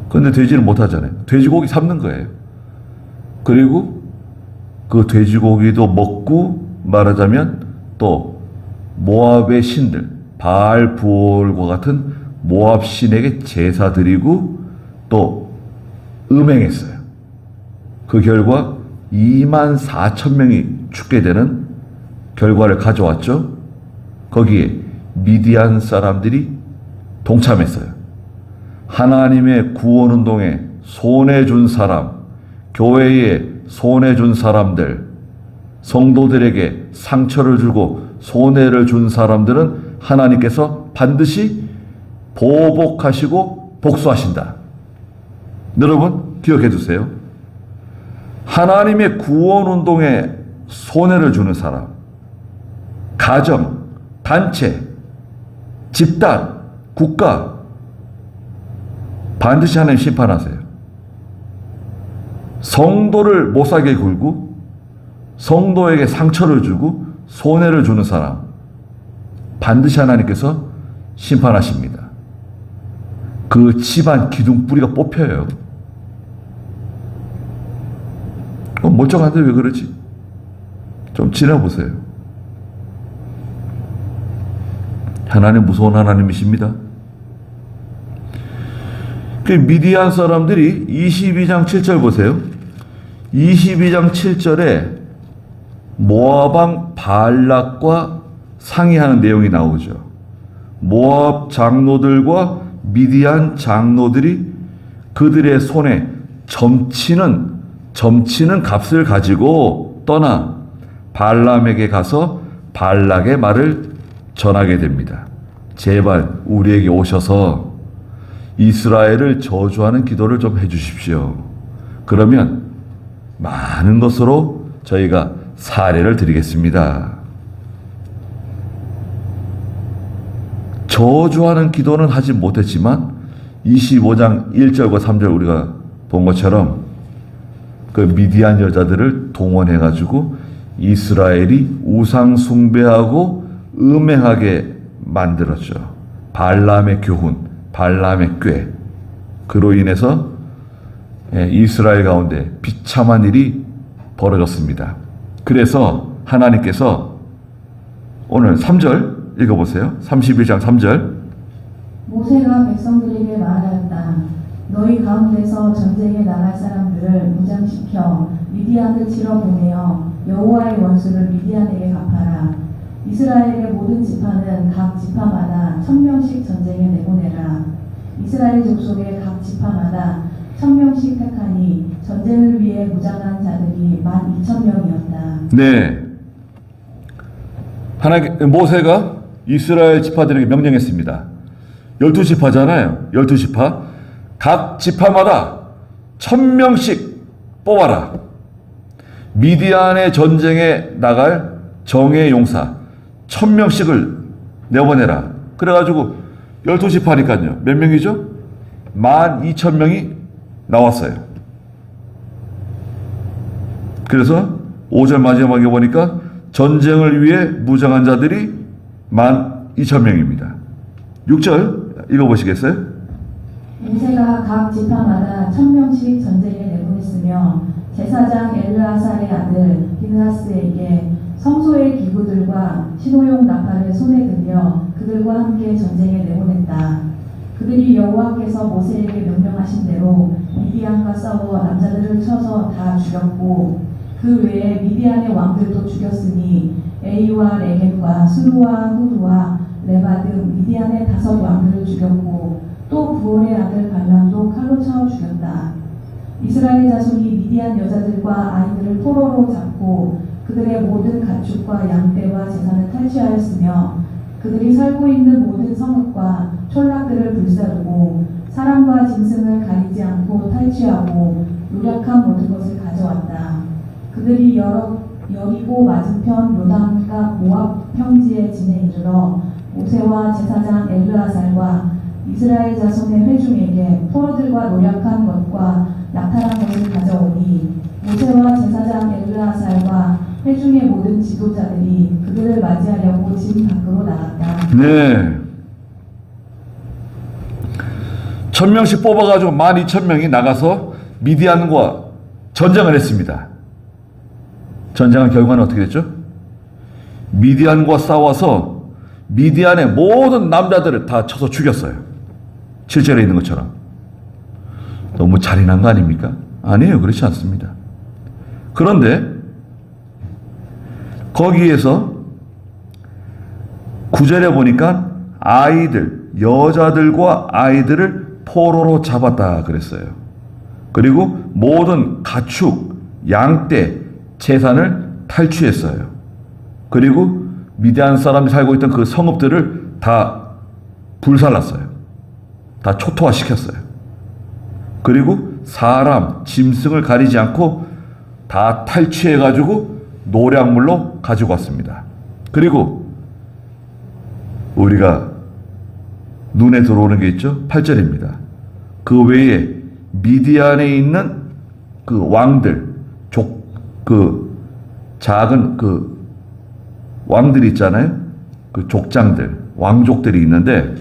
그런데 돼지는 못 하잖아요. 돼지고기 삶는 거예요. 그리고 그 돼지고기도 먹고 말하자면 또 모압의 신들, 바알 부올과 같은 모압 신에게 제사 드리고 또 음행했어요. 그 결과 24,000명이 죽게 되는 결과를 가져왔죠. 거기에 미디안 사람들이 동참했어요. 하나님의 구원운동에 손해준 사람, 교회에 손해준 사람들, 성도들에게 상처를 주고 손해를 준 사람들은 하나님께서 반드시 보복하시고 복수하신다. 여러분 기억해 두세요. 하나님의 구원운동에 손해를 주는 사람, 가정, 단체, 집단, 국가 반드시 하나님 심판하세요. 성도를 못살게 굴고 성도에게 상처를 주고 손해를 주는 사람 반드시 하나님께서 심판하십니다. 그 집안 기둥뿌리가 뽑혀요. 멀쩡한데 왜 그러지? 좀 지나보세요. 하나님 무서운 하나님이십니다. 그 미디안 사람들이 22장 7절 보세요. 22장 7절에 모압왕 발락과 상의하는 내용이 나오죠. 모압 장로들과 미디안 장로들이 그들의 손에 점치는 값을 가지고 떠나 발람에게 가서 발락의 말을 전하게 됩니다. 제발 우리에게 오셔서 이스라엘을 저주하는 기도를 좀 해주십시오. 그러면 많은 것으로 저희가 사례를 드리겠습니다. 저주하는 기도는 하지 못했지만 25장 1절과 3절 우리가 본 것처럼 그 미디안 여자들을 동원해가지고 이스라엘이 우상 숭배하고 음행하게 만들었죠. 발람의 교훈, 발람의 꾀. 그로 인해서 이스라엘 가운데 비참한 일이 벌어졌습니다. 그래서 하나님께서 오늘 3절 읽어보세요. 31장 3절. 모세가 백성들에게 말하였다. 너희 가운데서 전쟁에 나갈 사람들을 무장시켜 미디안을 치러 보내어 여호와의 원수를 미디안에게 갚아라. 이스라엘의 모든 지파는 각 지파마다 1000명씩 전쟁에 내보내라. 이스라엘 족속의 각 지파마다 1000명씩 택하니 전쟁을 위해 무장한 자들이 12,000명이었다. 네. 모세가 이스라엘 지파들에게 명령했습니다. 12지파잖아요. 12지파. 각 지파마다 1000명씩 뽑아라. 미디안의 전쟁에 나갈 정예 용사 1000명씩을 내보내라. 그래가지고 12지파니까요. 몇 명이죠? 12,000명이 나왔어요. 그래서 5절 마지막에 보니까 전쟁을 위해 무장한 자들이 12,000명입니다. 6절 읽어보시겠어요? 모세가 각 지파마다 1000명씩 전쟁에 내보냈으며 제사장 엘르아살의 아들 비느하스에게 성소의 기구들과 신호용 나팔을 손에 들려 그들과 함께 전쟁에 내보냈다. 그들이 여호와께서 모세에게 명령하신 대로 미디안과 싸워 남자들을 쳐서 다 죽였고 그 외에 미디안의 왕들도 죽였으니 에이와 레겜과 수루와 후루와 레바 등 미디안의 5 왕들을 죽였고 또 부올의 아들 발람도 칼로 쳐 죽였다. 이스라엘 자손이 미디안 여자들과 아이들을 포로로 잡고 그들의 모든 가축과 양떼와 재산을 탈취하였으며 그들이 살고 있는 모든 성읍과 촌락들을 불사르고 사람과 짐승을 가리지 않고 탈취하고 노력한 모든 것을 가져왔다. 그들이 여리고 맞은편 요단과 모압 평지에 진에 이르러 모세와 제사장 엘르아살과 이스라엘 자손의 회중에게 포로들과 노력한 것과 나타난 것을 가져오니 모세와 제사장 엘르아살과 회중의 모든 지도자들이 그들을 맞이하려고 진 밖으로 나갔다. 네. 1000명씩 뽑아가지고 12,000명이 나가서 미디안과 전쟁을 했습니다. 전쟁의 결과는 어떻게 됐죠? 미디안과 싸워서 미디안의 모든 남자들을 다 쳐서 죽였어요. 7절에 있는 것처럼. 너무 잔인한 거 아닙니까? 아니에요. 그렇지 않습니다. 그런데 거기에서 9절에 보니까 아이들, 여자들과 아이들을 포로로 잡았다 그랬어요. 그리고 모든 가축, 양떼, 재산을 탈취했어요. 그리고 미디안 사람이 살고 있던 그 성읍들을 다 불살랐어요. 다 초토화시켰어요. 그리고 사람, 짐승을 가리지 않고 다 탈취해가지고 노량물로 가지고 왔습니다. 그리고 우리가 눈에 들어오는 게 있죠. 8절입니다. 그 외에 미디안에 있는 그 왕들, 작은 왕들이 있잖아요. 그 족장들, 왕족들이 있는데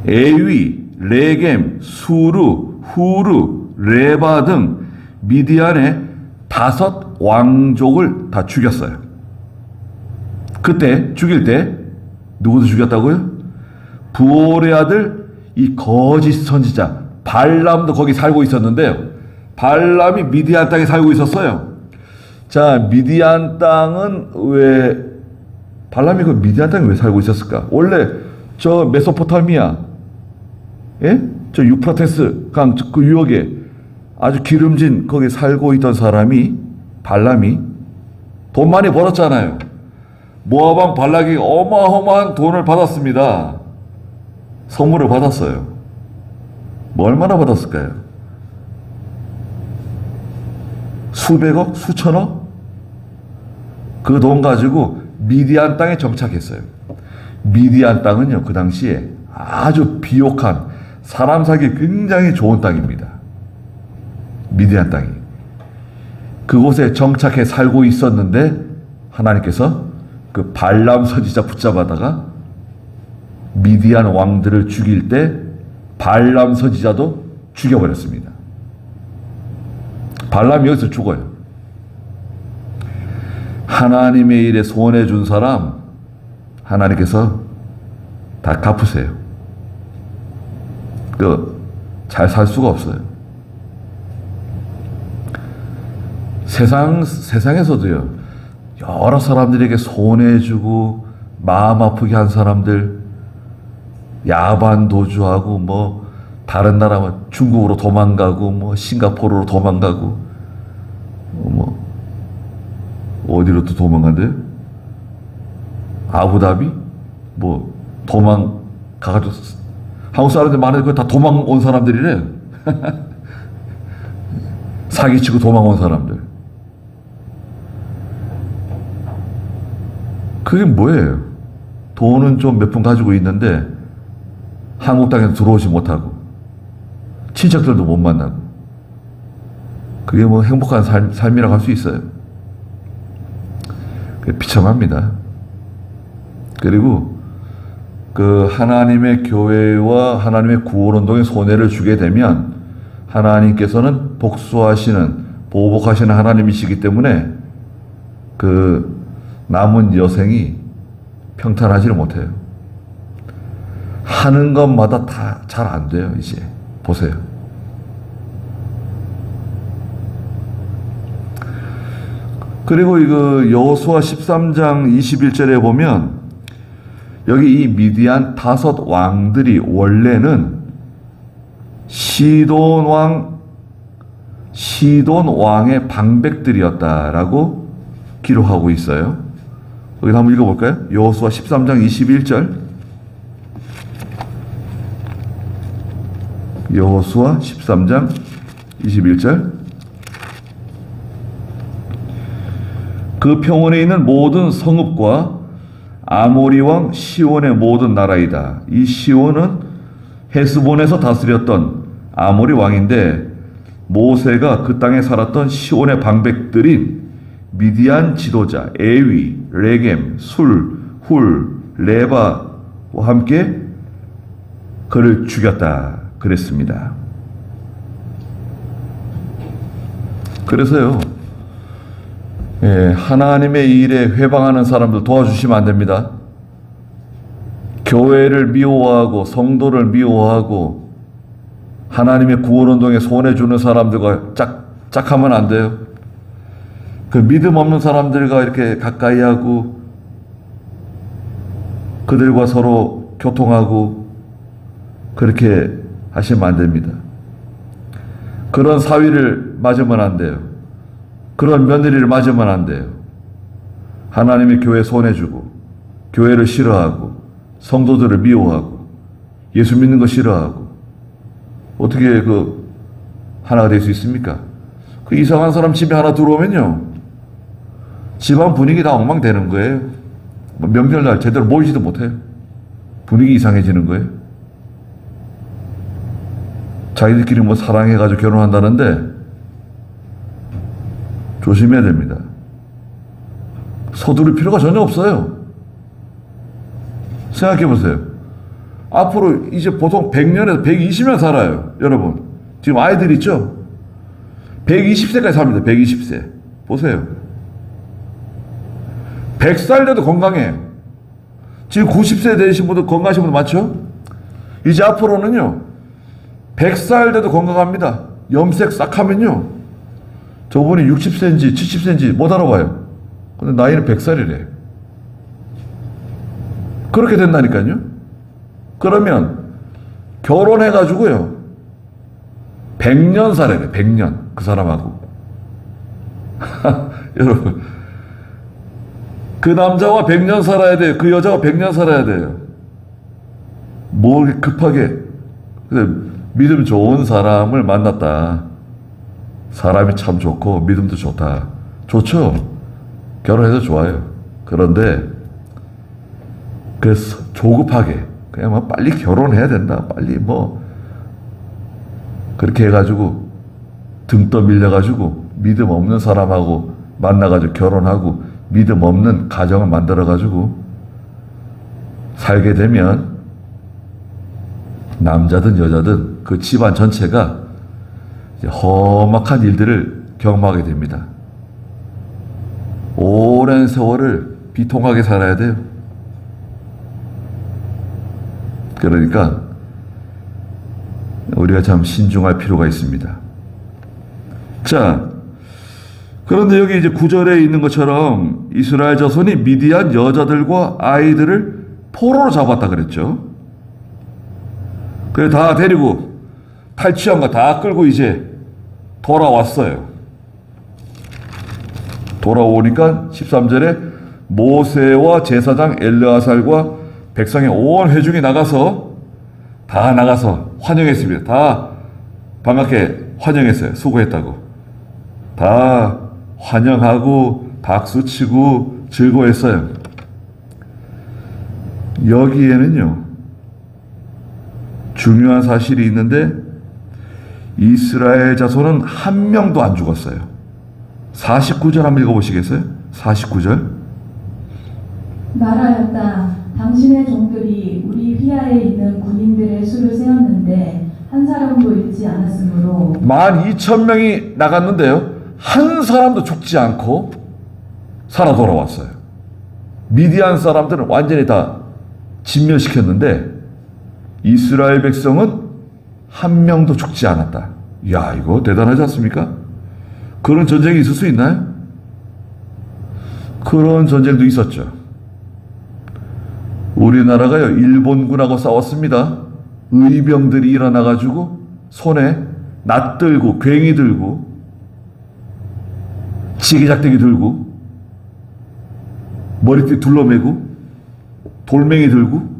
에위, 레겜, 수루, 후루, 레바 등 미디안의 5 왕족을 다 죽였어요. 그때 죽일 때 누구도 죽였다고요? 부올의 아들 이 거짓 선지자 발람도 거기 살고 있었는데요. 발람이 미디안 땅에 살고 있었어요. 자, 미디안 땅은 왜 발람이 그 미디안 땅에 왜 살고 있었을까? 원래 저 메소포타미아, 예? 저 유프라테스 강 그 유역에 아주 기름진 거기 살고 있던 사람이 발람이 돈 많이 벌었잖아요. 모압 왕 발락이 어마어마한 돈을 받았습니다. 선물을 받았어요. 뭐 얼마나 받았을까요? 수백억, 수천억? 그 돈 가지고 미디안 땅에 정착했어요. 미디안 땅은요, 그 당시에 아주 비옥한 사람 살기 굉장히 좋은 땅입니다. 미디안 땅이. 그곳에 정착해 살고 있었는데 하나님께서 그 발람 선지자 붙잡아다가 미디안 왕들을 죽일 때 발람 선지자도 죽여버렸습니다. 발람이 여기서 죽어요. 하나님의 일에 소원해 준 사람 하나님께서 다 갚으세요. 잘 살 수가 없어요. 세상에서도요, 여러 사람들에게 손해주고 마음 아프게 한 사람들, 야반 도주하고 뭐 다른 나라 뭐 중국으로 도망가고 뭐 싱가포르로 도망가고 뭐 어디로 또 도망간대요? 아부다비? 뭐 도망가가지고 한국 사람들 많은데 그거 다 도망온 사람들이래. 사기치고 도망온 사람들. 그게 뭐예요? 돈은 좀 몇 푼 가지고 있는데 한국 땅에 들어오지 못하고 친척들도 못 만나고. 그게 뭐 행복한 삶이라고 할 수 있어요. 그게 비참합니다. 그리고 그 하나님의 교회와 하나님의 구원운동에 손해를 주게 되면 하나님께서는 복수하시는, 보복하시는 하나님이시기 때문에 그 남은 여생이 평탄하지를 못해요. 하는 것마다 다 잘 안 돼요. 이제 보세요. 그리고 이거 여호수아 13장 21절에 보면 여기 이 미디안 5 왕들이 원래는 시돈 왕의 방백들이었다라고 기록하고 있어요. 여기 한번 읽어볼까요? 여호수아 13장 21절. 여호수아 13장 21절. 그 평원에 있는 모든 성읍과 아모리 왕 시온의 모든 나라이다. 이 시온은 헤스본에서 다스렸던 아모리 왕인데 모세가 그 땅에 살았던 시온의 방백들인 미디안 지도자 에위, 레겜, 술, 훌, 레바와 함께 그를 죽였다 그랬습니다. 그래서요, 하나님의 일에 회방하는 사람들 도와주시면 안 됩니다. 교회를 미워하고 성도를 미워하고 하나님의 구원운동에 손해주는 사람들과 짝하면 안 돼요. 그 믿음 없는 사람들과 이렇게 가까이 하고 그들과 서로 교통하고 그렇게 하시면 안 됩니다. 그런 사위를 맞으면 안 돼요. 그런 며느리를 맞으면 안 돼요. 하나님의 교회 손해주고 교회를 싫어하고 성도들을 미워하고 예수 믿는 거 싫어하고 어떻게 그 하나가 될 수 있습니까? 그 이상한 사람 집에 하나 들어오면요, 집안 분위기 다 엉망되는 거예요. 명절날 제대로 모이지도 못해요. 분위기 이상해지는 거예요. 자기들끼리 뭐 사랑해가지고 결혼한다는데 조심해야 됩니다. 서두를 필요가 전혀 없어요. 생각해 보세요. 앞으로 이제 보통 100년에서 120년 살아요. 여러분 지금 아이들 있죠? 120세까지 삽니다. 120세 보세요. 100살 돼도 건강해. 지금 90세 되신 분들 건강하신 분들 많죠? 이제 앞으로는요 100살 돼도 건강합니다. 염색 싹 하면요 저분이 60세인지 70세인지 못 알아봐요. 근데 나이는 100살이래. 그렇게 된다니까요. 그러면 결혼해가지고요 100년 살아야 돼. 100년 그 사람하고. 여러분 그 남자와 100년 살아야 돼요. 그 여자와 100년 살아야 돼요. 뭘 급하게. 믿음 좋은 사람을 만났다. 사람이 참 좋고 믿음도 좋다. 좋죠. 결혼해서 좋아요. 그런데 그래서 조급하게 그냥 뭐 빨리 결혼해야 된다. 빨리 뭐 그렇게 해가지고 등 떠밀려가지고 믿음 없는 사람하고 만나가지고 결혼하고 믿음 없는 가정을 만들어가지고 살게 되면 남자든 여자든 그 집안 전체가 이제 험악한 일들을 경험하게 됩니다. 오랜 세월을 비통하게 살아야 돼요. 그러니까 우리가 참 신중할 필요가 있습니다. 자, 그런데 여기 이제 9절에 있는 것처럼 이스라엘 자손이 미디안 여자들과 아이들을 포로로 잡았다 그랬죠. 그래 다 데리고 탈취한 거 다 끌고 이제 돌아왔어요. 돌아오니까 13절에 모세와 제사장 엘르아살과 백성의 온 회중이 다 나가서 환영했습니다. 다 반갑게 환영했어요. 수고했다고. 다 환영하고 박수치고 즐거워했어요. 여기에는요, 중요한 사실이 있는데 이스라엘 자손은 한 명도 안 죽었어요. 49절 한번 읽어보시겠어요? 49절. 말하였다. 당신의 종들이 우리 휘하에 있는 군인들의 수를 세었는데 한 사람도 잃지 않았으므로 12,000명이 나갔는데요, 한 사람도 죽지 않고 살아 돌아왔어요. 미디안 사람들은 완전히 다 진멸시켰는데 이스라엘 백성은 한 명도 죽지 않았다. 야, 이거 대단하지 않습니까? 그런 전쟁이 있을 수 있나요? 그런 전쟁도 있었죠. 우리나라가요, 일본군하고 싸웠습니다. 의병들이 일어나가지고 손에 낫 들고 괭이 들고 지게작대기 들고 머리띠 둘러매고 돌멩이 들고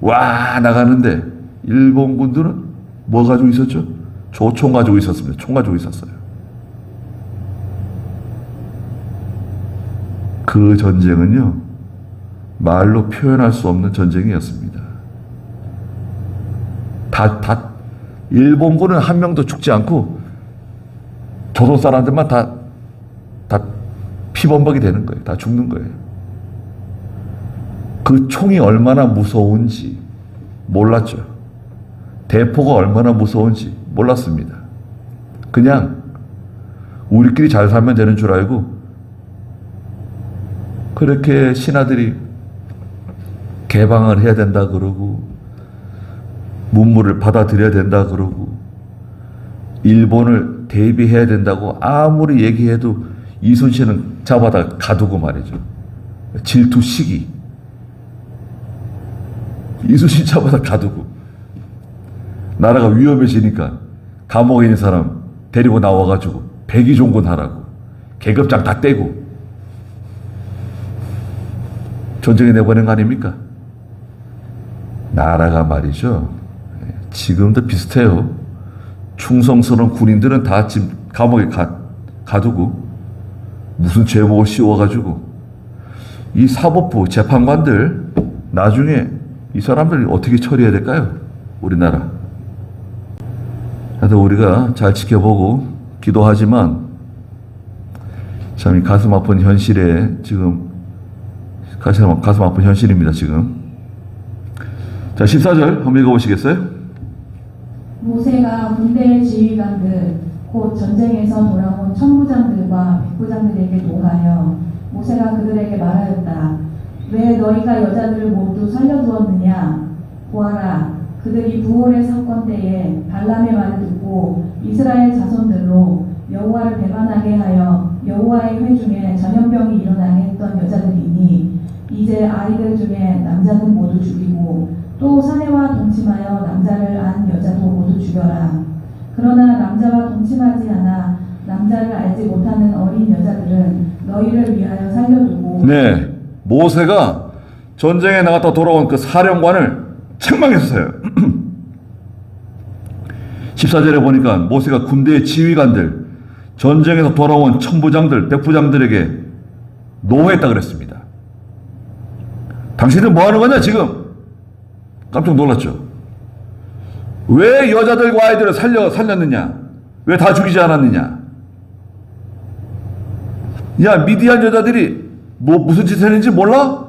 와 나가는데 일본군들은 뭐 가지고 있었죠? 조총 가지고 있었습니다. 총 가지고 있었어요. 그 전쟁은요, 말로 표현할 수 없는 전쟁이었습니다. 일본군은 한 명도 죽지 않고 조선 사람들만 다 피범벅이 되는 거예요. 다 죽는 거예요. 그 총이 얼마나 무서운지 몰랐죠. 대포가 얼마나 무서운지 몰랐습니다. 그냥 우리끼리 잘 살면 되는 줄 알고 그렇게 신하들이 개방을 해야 된다 그러고 문물을 받아들여야 된다 그러고 일본을 대비해야 된다고 아무리 얘기해도 이순신은 잡아다 가두고 말이죠. 질투 시기. 이순신 잡아다 가두고 나라가 위험해지니까 감옥에 있는 사람 데리고 나와가지고 백의종군 하라고 계급장 다 떼고 전쟁에 내보낸 거 아닙니까? 나라가 말이죠, 지금도 비슷해요. 충성스러운 군인들은 다 지금 감옥에 가두고 무슨 죄목을 씌워가지고 이 사법부 재판관들 나중에 이 사람들 어떻게 처리해야 될까요? 우리나라. 하여튼 우리가 잘 지켜보고 기도하지만 참 이 가슴 아픈 현실에 지금 가슴 아픈 현실입니다. 지금. 자, 14절 한번 읽어보시겠어요? 모세가 군대의 지휘관들 곧 전쟁에서 돌아온 천부장들과 백부장들에게 노하여 모세가 그들에게 말하였다. 왜 너희가 여자들을 모두 살려두었느냐? 보아라, 그들이 부올의 사건 때에 발람의 말을 듣고 이스라엘 자손들로 여호와를 배반하게 하여 여호와의 회중에 전염병이 일어나게 했던 여자들이니 이제 아이들 중에 남자는 모두 죽이고 또 사내와 동침하여 남자를 안 여자도 모두 죽여라. 그러나 남자와 동침하지 않아 남자를 알지 못하는 어린 여자들은 너희를 위하여 살려두고. 네, 모세가 전쟁에 나갔다 돌아온 그 사령관을 책망했어요. 14절에 보니까 모세가 군대의 지휘관들, 전쟁에서 돌아온 천부장들, 백부장들에게 노했다 그랬습니다. 당신들 뭐 하는 거냐 지금? 깜짝 놀랐죠. 왜 여자들과 아이들을 살렸느냐? 왜 다 죽이지 않았느냐? 야, 미디안 여자들이 무슨 짓을 했는지 몰라?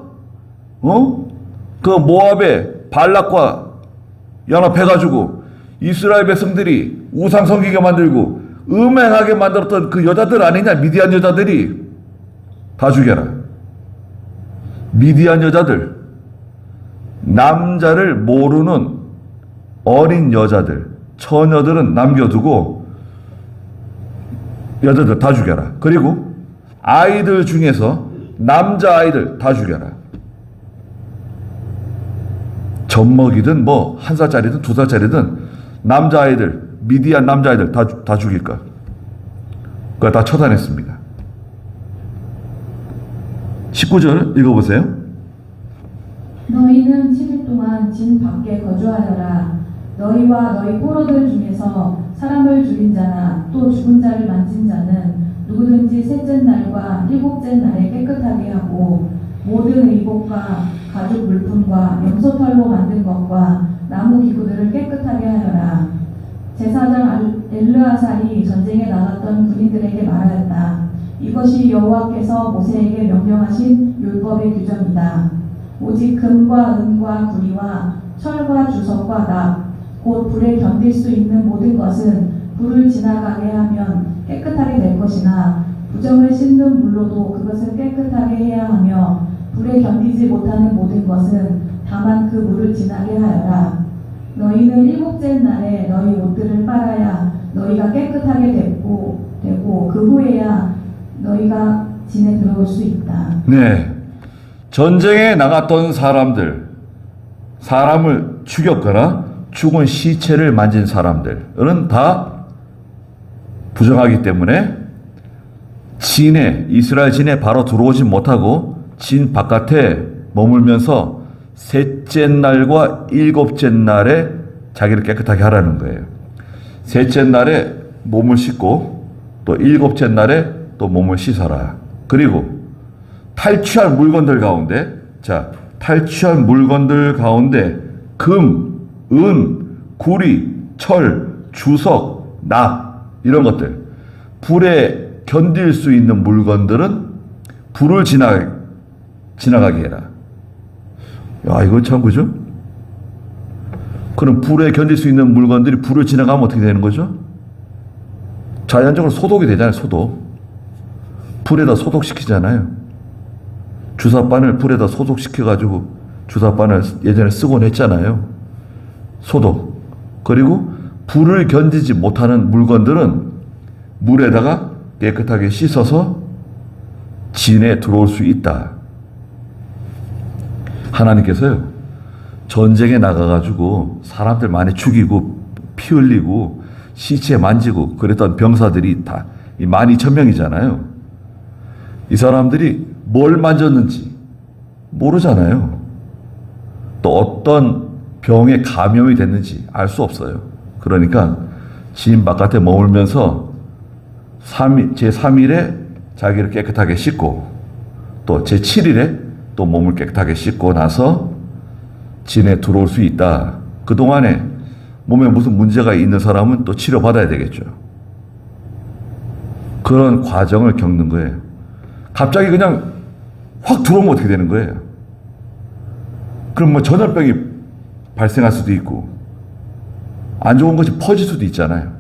그 모압에 발락과 연합해가지고 이스라엘 백성들이 우상 섬기게 만들고 음행하게 만들었던 그 여자들 아니냐? 미디안 여자들이. 다 죽여라. 미디안 여자들, 남자를 모르는 어린 여자들, 처녀들은 남겨두고 여자들 다 죽여라. 그리고 아이들 중에서 남자아이들 다 죽여라. 젖먹이든 뭐 1살짜리든 2살짜리든 남자아이들, 미디안 남자아이들 다 죽일 거. 그거 다 처단했습니다. 19절 읽어보세요. 너희는 7일 동안 진 밖에 거주하여라. 너희와 너희 포로들 중에서 사람을 죽인 자나 또 죽은 자를 만진 자는 누구든지 셋째 날과 일곱째 날에 깨끗하게 하고 모든 의복과 가죽 물품과 염소털로 만든 것과 나무 기구들을 깨끗하게 하여라. 제사장 엘르아살이 전쟁에 나갔던 군인들에게 말하였다. 이것이 여호와께서 모세에게 명령하신 율법의 규정이다. 오직 금과 은과 구리와 철과 주석과 납, 곧 불에 견딜 수 있는 모든 것은 불을 지나가게 하면 깨끗하게 될 것이나 부정을 씻는 물로도 그것을 깨끗하게 해야 하며 불에 견디지 못하는 모든 것은 다만 그 물을 지나게 하여라. 너희는 일곱째 날에 너희 옷들을 빨아야 너희가 깨끗하게 되고 그 후에야 너희가 진에 들어올 수 있다. 네. 전쟁에 나갔던 사람을 죽였거나 죽은 시체를 만진 사람들은 다 부정하기 때문에 이스라엘 진에 바로 들어오지 못하고 진 바깥에 머물면서 셋째 날과 일곱째 날에 자기를 깨끗하게 하라는 거예요. 셋째 날에 몸을 씻고 또 일곱째 날에 또 몸을 씻어라. 그리고 탈취한 물건들 가운데 금, 은, 구리, 철, 주석, 납 이런 것들 불에 견딜 수 있는 물건들은 불을 지나가게 해라. 야, 이거 참 그죠? 그럼 불에 견딜 수 있는 물건들이 불을 지나가면 어떻게 되는 거죠? 자연적으로 소독이 되잖아요. 불에다 소독시키잖아요. 주사바늘 불에다 소독시켜가지고 주사바늘 예전에 쓰곤 했잖아요. 소독. 그리고 불을 견디지 못하는 물건들은 물에다가 깨끗하게 씻어서 진에 들어올 수 있다. 하나님께서요, 전쟁에 나가가지고 사람들 많이 죽이고 피 흘리고 시체 만지고 그랬던 병사들이 다 12,000명이잖아요. 이 사람들이 뭘 만졌는지 모르잖아요. 또 어떤 병에 감염이 됐는지 알 수 없어요. 그러니까 진 바깥에 머물면서 제3일에 자기를 깨끗하게 씻고 또 제7일에 또 몸을 깨끗하게 씻고 나서 진에 들어올 수 있다. 그동안에 몸에 무슨 문제가 있는 사람은 또 치료받아야 되겠죠. 그런 과정을 겪는 거예요. 갑자기 그냥 확 들어오면 어떻게 되는 거예요? 그럼 뭐 전염병이 발생할 수도 있고 안 좋은 것이 퍼질 수도 있잖아요.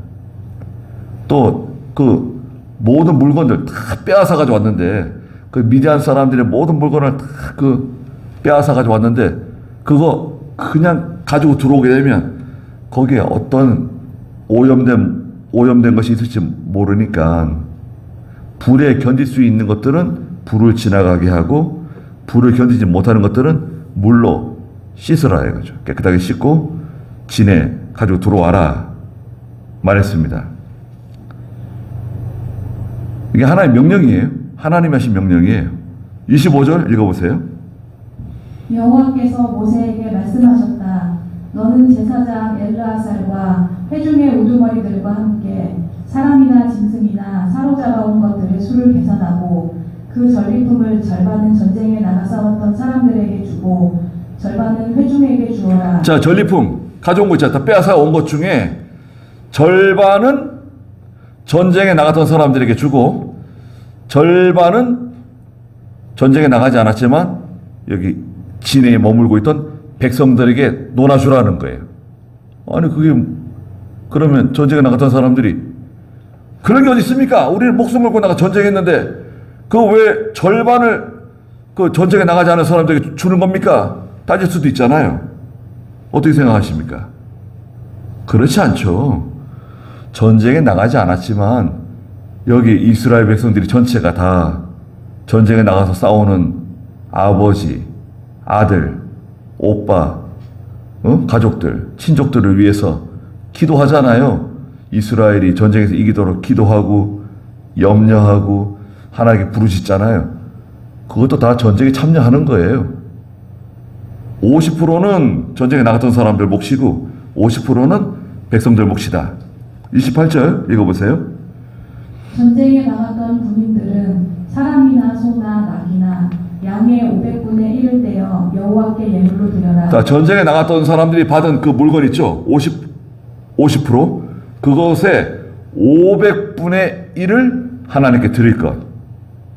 또 그 모든 물건들 다 빼앗아 가지고 왔는데 그 미디안 사람들의 모든 물건을 다 빼앗아 가지고 왔는데 그거 그냥 가지고 들어오게 되면 거기에 어떤 오염된 것이 있을지 모르니까 불에 견딜 수 있는 것들은 불을 지나가게 하고 불을 견디지 못하는 것들은 물로 씻으라 이거죠. 깨끗하게 씻고 진에 가지고 들어와라 말했습니다. 이게 하나의 명령이에요. 하나님이 하신 명령이에요. 25절 읽어보세요. 여호와께서 모세에게 말씀하셨다. 너는 제사장 엘르아살과 회중의 우두머리들과 함께 사람이나 짐승이나 사로잡아온 것들의 수를 계산하고 그 전리품을 절반은 전쟁에 나가 싸웠던 사람들에게 주고 절반은 회중에게 주어라. 자, 전리품 가져온 거 있잖아. 다 빼앗아 온 것 중에 절반은 전쟁에 나갔던 사람들에게 주고 절반은 전쟁에 나가지 않았지만 여기 진에 머물고 있던 백성들에게 논아주라는 거예요. 아니 그게 그러면 전쟁에 나갔던 사람들이 그런 게 어디 있습니까? 우리는 목숨 걸고 나가 전쟁했는데 그 왜 절반을 그 전쟁에 나가지 않은 사람들에게 주는 겁니까? 따질 수도 있잖아요. 어떻게 생각하십니까? 그렇지 않죠. 전쟁에 나가지 않았지만 여기 이스라엘 백성들이 전체가 다 전쟁에 나가서 싸우는 아버지, 아들, 오빠, 가족들, 친족들을 위해서 기도하잖아요. 이스라엘이 전쟁에서 이기도록 기도하고 염려하고 하나님께 부르짖잖아요. 그것도 다 전쟁에 참여하는 거예요. 50%는 전쟁에 나갔던 사람들 몫이고 50%는 백성들 몫이다. 28절 읽어보세요. 전쟁에 나갔던 군인들은 사람이나 소나 낙이나 양의 500분의 1을 떼어 여호와께 예물로 드려라. 자, 전쟁에 나갔던 사람들이 받은 그 물건 있죠? 50%? 그것의 500분의 1을 하나님께 드릴 것.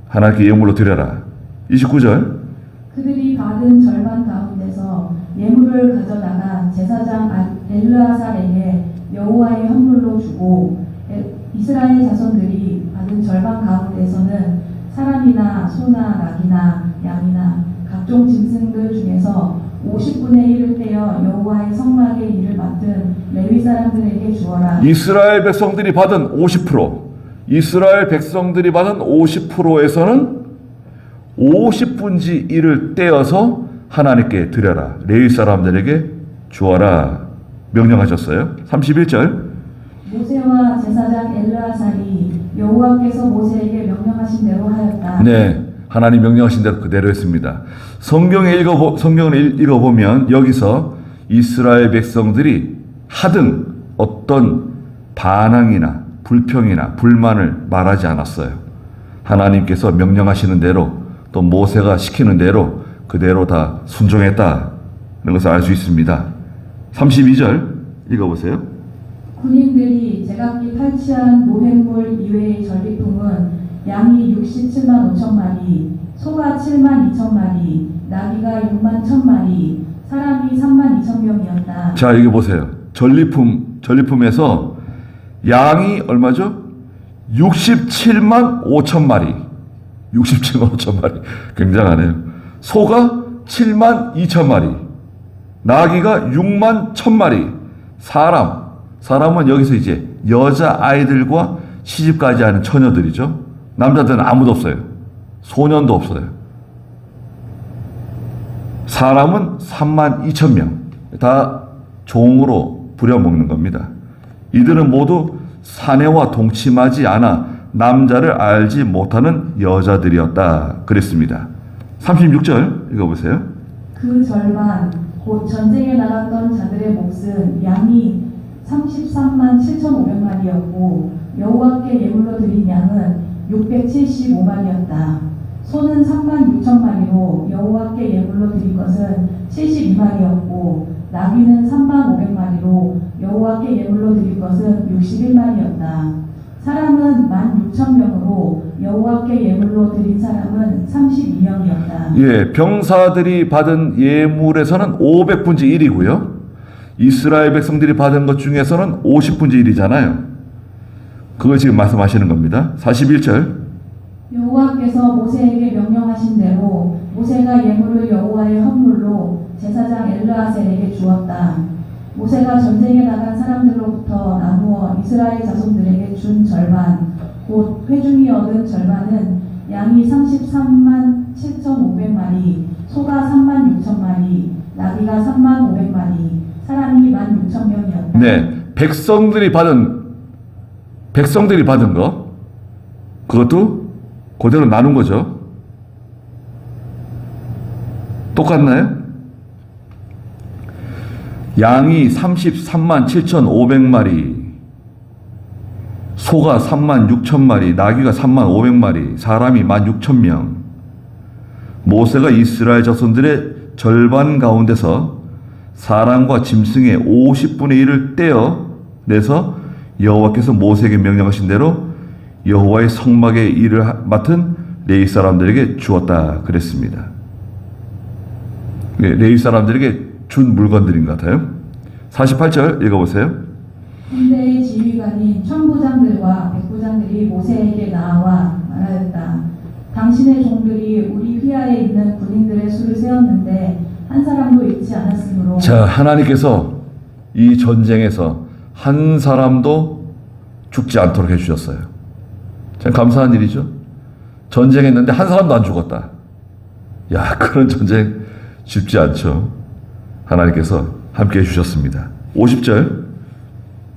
하나님께 예물로 드려라. 29절. 그들이 받은 절반 가운데서 예물을 가져다가 제사장 엘르아살에게 여호와의 헌물로 주고 이스라엘 자손들이 받은 절반 가운데서는 사람이나 소나 낙이나 양이나 각종 짐승들 중에서 50분의 1을 떼어 여호와의 성막의 일을 맡은 레위 사람들에게 주어라. 이스라엘 백성들이 받은 50%, 이스라엘 백성들이 받은 50%에서는 50분지 1을 떼어서 하나님께 드려라. 레위 사람들에게 주어라. 명령하셨어요. 31절. 모세와 제사장 엘르아살이 여호와께서 모세에게 명령하신 대로 하였다. 네, 하나님 명령하신 대로 그대로 했습니다. 성경을 읽어보면 여기서 이스라엘 백성들이 하등 어떤 반항이나 불평이나 불만을 말하지 않았어요. 하나님께서 명령하시는 대로 또 모세가 시키는 대로 그대로 다 순종했다는 것을 알 수 있습니다. 32절 읽어보세요. 군인들이 제각기 탈취한 노획물 이외의 전리품은 양이 67만 5천 마리, 소가 7만 2천 마리, 나귀가 6만 1천 마리, 사람이 3만 2천 명이었다. 자, 여기 보세요. 전리품에서 양이 얼마죠? 67만 5천 마리. 67만 5천 마리. 굉장하네요. 소가 7만 2천 마리. 나귀가 6만 1천 마리. 사람은 여기서 이제 여자 아이들과 시집가지 않은 처녀들이죠. 남자들은 아무도 없어요. 소년도 없어요. 사람은 3만 2천 명. 다 종으로 부려먹는 겁니다. 이들은 모두 사내와 동침하지 않아 남자를 알지 못하는 여자들이었다. 그랬습니다. 36절 읽어보세요. 그 절반 곧 전쟁에 나갔던 자들의 몫은 양이 33만 7,500마리였고 여호와께 예물로 드린 양은 675마리였다. 소는 3만 6천 마리로 여호와께 예물로 드린 것은 72마리였고 나귀는 3만 500마리로 여호와께 예물로 드릴 것은 61마리였다. 사람은 16,000명으로 여호와께 예물로 드린 사람은 32명이었다. 예, 병사들이 받은 예물에서는 500분지 1이고요. 이스라엘 백성들이 받은 것 중에서는 50분지 1이잖아요. 그걸 지금 말씀하시는 겁니다. 41절. 여호와께서 모세에게 명령하신 대로 모세가 예물을 여호와의 헌물로 제사장 엘르아셀에게 주었다. 모세가 전쟁에 나간 사람들로부터 나누어 이스라엘 자손들에게 준 절반, 곧 회중이 얻은 절반은 양이 33만 7,500마리, 소가 3만 6천 마리, 나귀가 3만 500마리, 사람이 1만 6천 명이었다. 네, 백성들이 받은 거, 그것도 그대로 나눈 거죠. 똑같나요? 양이 33만 7,500마리, 소가 3만 6천 마리, 나귀가 3만 500마리, 사람이 1만 6천 명. 모세가 이스라엘 자손들의 절반 가운데서 사람과 짐승의 50분의 1을 떼어내서 여호와께서 모세에게 명령하신 대로 여호와의 성막의 일을 맡은 레위 사람들에게 주었다 그랬습니다. 레위 사람들에게 준 물건들인 것 같아요. 48절 읽어보세요. 군대의 지휘관인 천부장들과 백부장들이 모세에게 나와 말하였다. 당신의 종들이 우리 휘하에 있는 군인들의 수를 세웠는데 한 사람도 잃지 않았으므로. 자, 하나님께서 이 전쟁에서 한 사람도 죽지 않도록 해주셨어요. 참 감사한 일이죠. 전쟁했는데 한 사람도 안 죽었다. 야, 그런 전쟁 쉽지 않죠. 하나님께서 함께 해주셨습니다. 50절.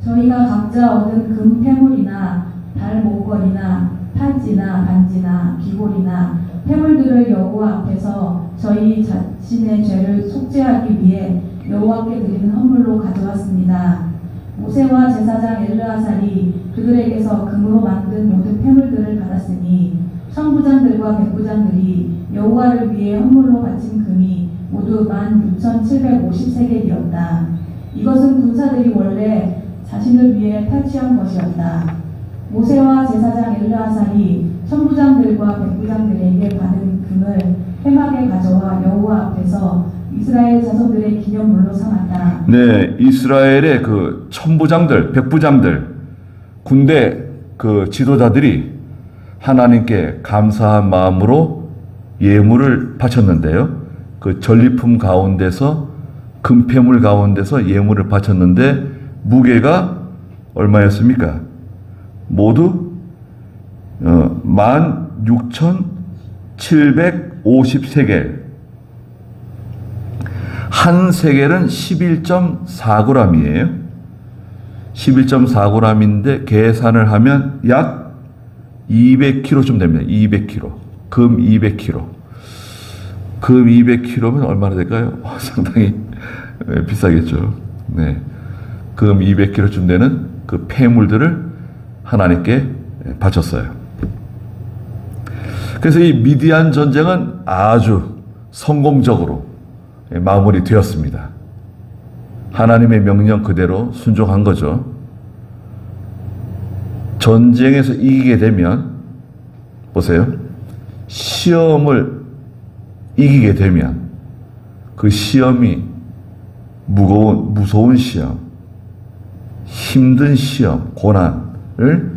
저희가 각자 얻은 금 패물이나 달 목걸이나 팔찌나 반지나 귀골이나 패물들을 여호와 앞에서 저희 자신의 죄를 속죄하기 위해 여호와께 드리는 헌물로 가져왔습니다. 모세와 제사장 엘르아살이 그들에게서 금으로 만든 모든 패물들을 받았으니 천부장들과 백부장들이 여호와를 위해 헌물로 바친 금이 모두 16,750세겔이었다. 이것은 군사들이 원래 자신을 위해 탈취한 것이었다. 모세와 제사장 엘르아살이 천부장들과 백부장들에게 받은 금을 회막에 가져와 여호와 앞에서 이스라엘 자손들의 기념물로 삼았다. 네, 이스라엘의 그 천부장들, 백부장들, 군대 그 지도자들이 하나님께 감사한 마음으로 예물을 바쳤는데요. 그 전리품 가운데서 금패물 가운데서 예물을 바쳤는데 무게가 얼마였습니까? 모두 16,750세겔. 한 세겔은 11.4g이에요. 11.4g인데 계산을 하면 약 200kg쯤 됩니다. 200kg. 금 200kg. 금 200kg면 얼마나 될까요? 상당히 비싸겠죠. 네. 금 200kg쯤 되는 그 폐물들을 하나님께 바쳤어요. 그래서 이 미디안 전쟁은 아주 성공적으로 마무리되었습니다. 하나님의 명령 그대로 순종한 거죠. 전쟁에서 이기게 되면, 보세요. 시험을 이기게 되면 그 시험이 무서운 시험, 힘든 시험, 고난을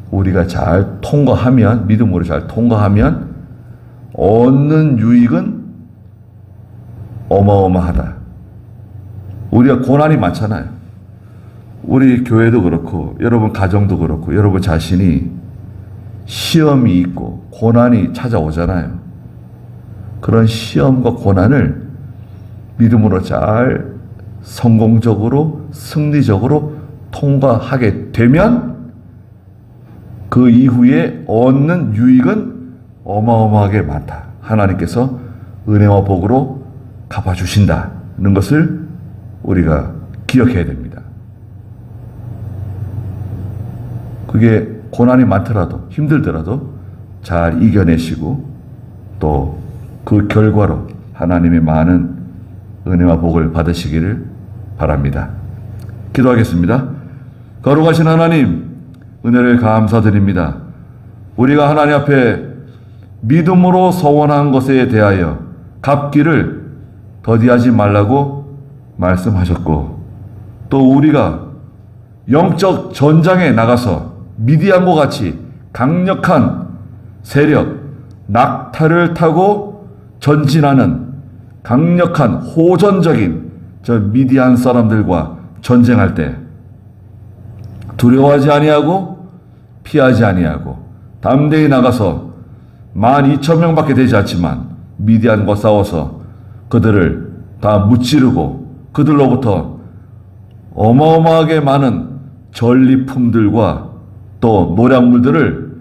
우리가 잘 통과하면, 믿음으로 잘 통과하면 얻는 유익은 어마어마하다. 우리가 고난이 많잖아요. 우리 교회도 그렇고, 여러분 가정도 그렇고, 여러분 자신이 시험이 있고 고난이 찾아오잖아요. 그런 시험과 고난을 믿음으로 잘 성공적으로, 승리적으로 통과하게 되면 그 이후에 얻는 유익은 어마어마하게 많다. 하나님께서 은혜와 복으로 갚아주신다는 것을 우리가 기억해야 됩니다. 그게 고난이 많더라도, 힘들더라도 잘 이겨내시고 또 그 결과로 하나님의 많은 은혜와 복을 받으시기를 바랍니다. 기도하겠습니다. 거룩하신 하나님, 은혜를 감사드립니다. 우리가 하나님 앞에 믿음으로 서원한 것에 대하여 갚기를 더디하지 말라고 말씀하셨고, 또 우리가 영적 전장에 나가서 미디안과 같이 강력한 세력, 낙타를 타고 전진하는 강력한 호전적인 저 미디안 사람들과 전쟁할 때 두려워하지 아니하고 피하지 아니하고 담대히 나가서 12,000명밖에 되지 않지만 미디안과 싸워서 그들을 다 무찌르고 그들로부터 어마어마하게 많은 전리품들과 또 노량물들을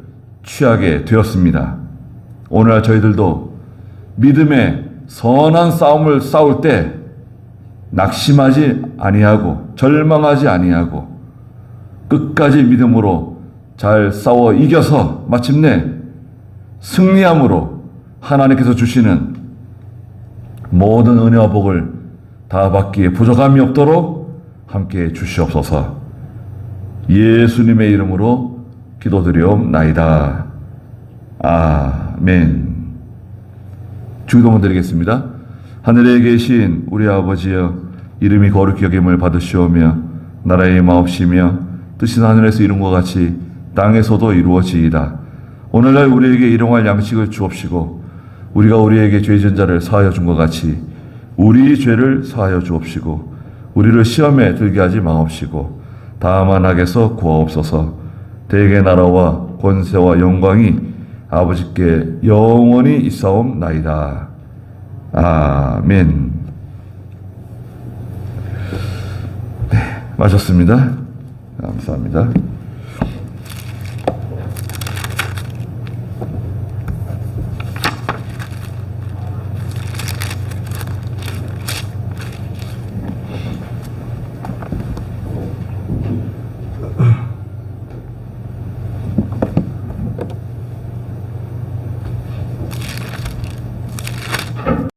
취하게 되었습니다. 오늘날 저희들도 믿음의 선한 싸움을 싸울 때 낙심하지 아니하고 절망하지 아니하고 끝까지 믿음으로 잘 싸워 이겨서 마침내 승리함으로 하나님께서 주시는 모든 은혜와 복을 다 받기에 부족함이 없도록 함께 주시옵소서. 예수님의 이름으로 기도드리옵나이다. 아멘. 주기도문 드리겠습니다. 하늘에 계신 우리 아버지여, 이름이 거룩히 여김을 받으시오며 나라의 마옵시며 뜻은 하늘에서 이룬 것 같이 땅에서도 이루어지이다. 오늘날 우리에게 일용할 양식을 주옵시고 우리가 우리에게 죄진 자를 사하여 준 것 같이 우리 죄를 사하여 주옵시고 우리를 시험에 들게 하지 마옵시고 다만 악에서 구하옵소서. 대개 나라와 권세와 영광이 아버지께 영원히 있사옵나이다. 아멘. 네, 마쳤습니다. 감사합니다.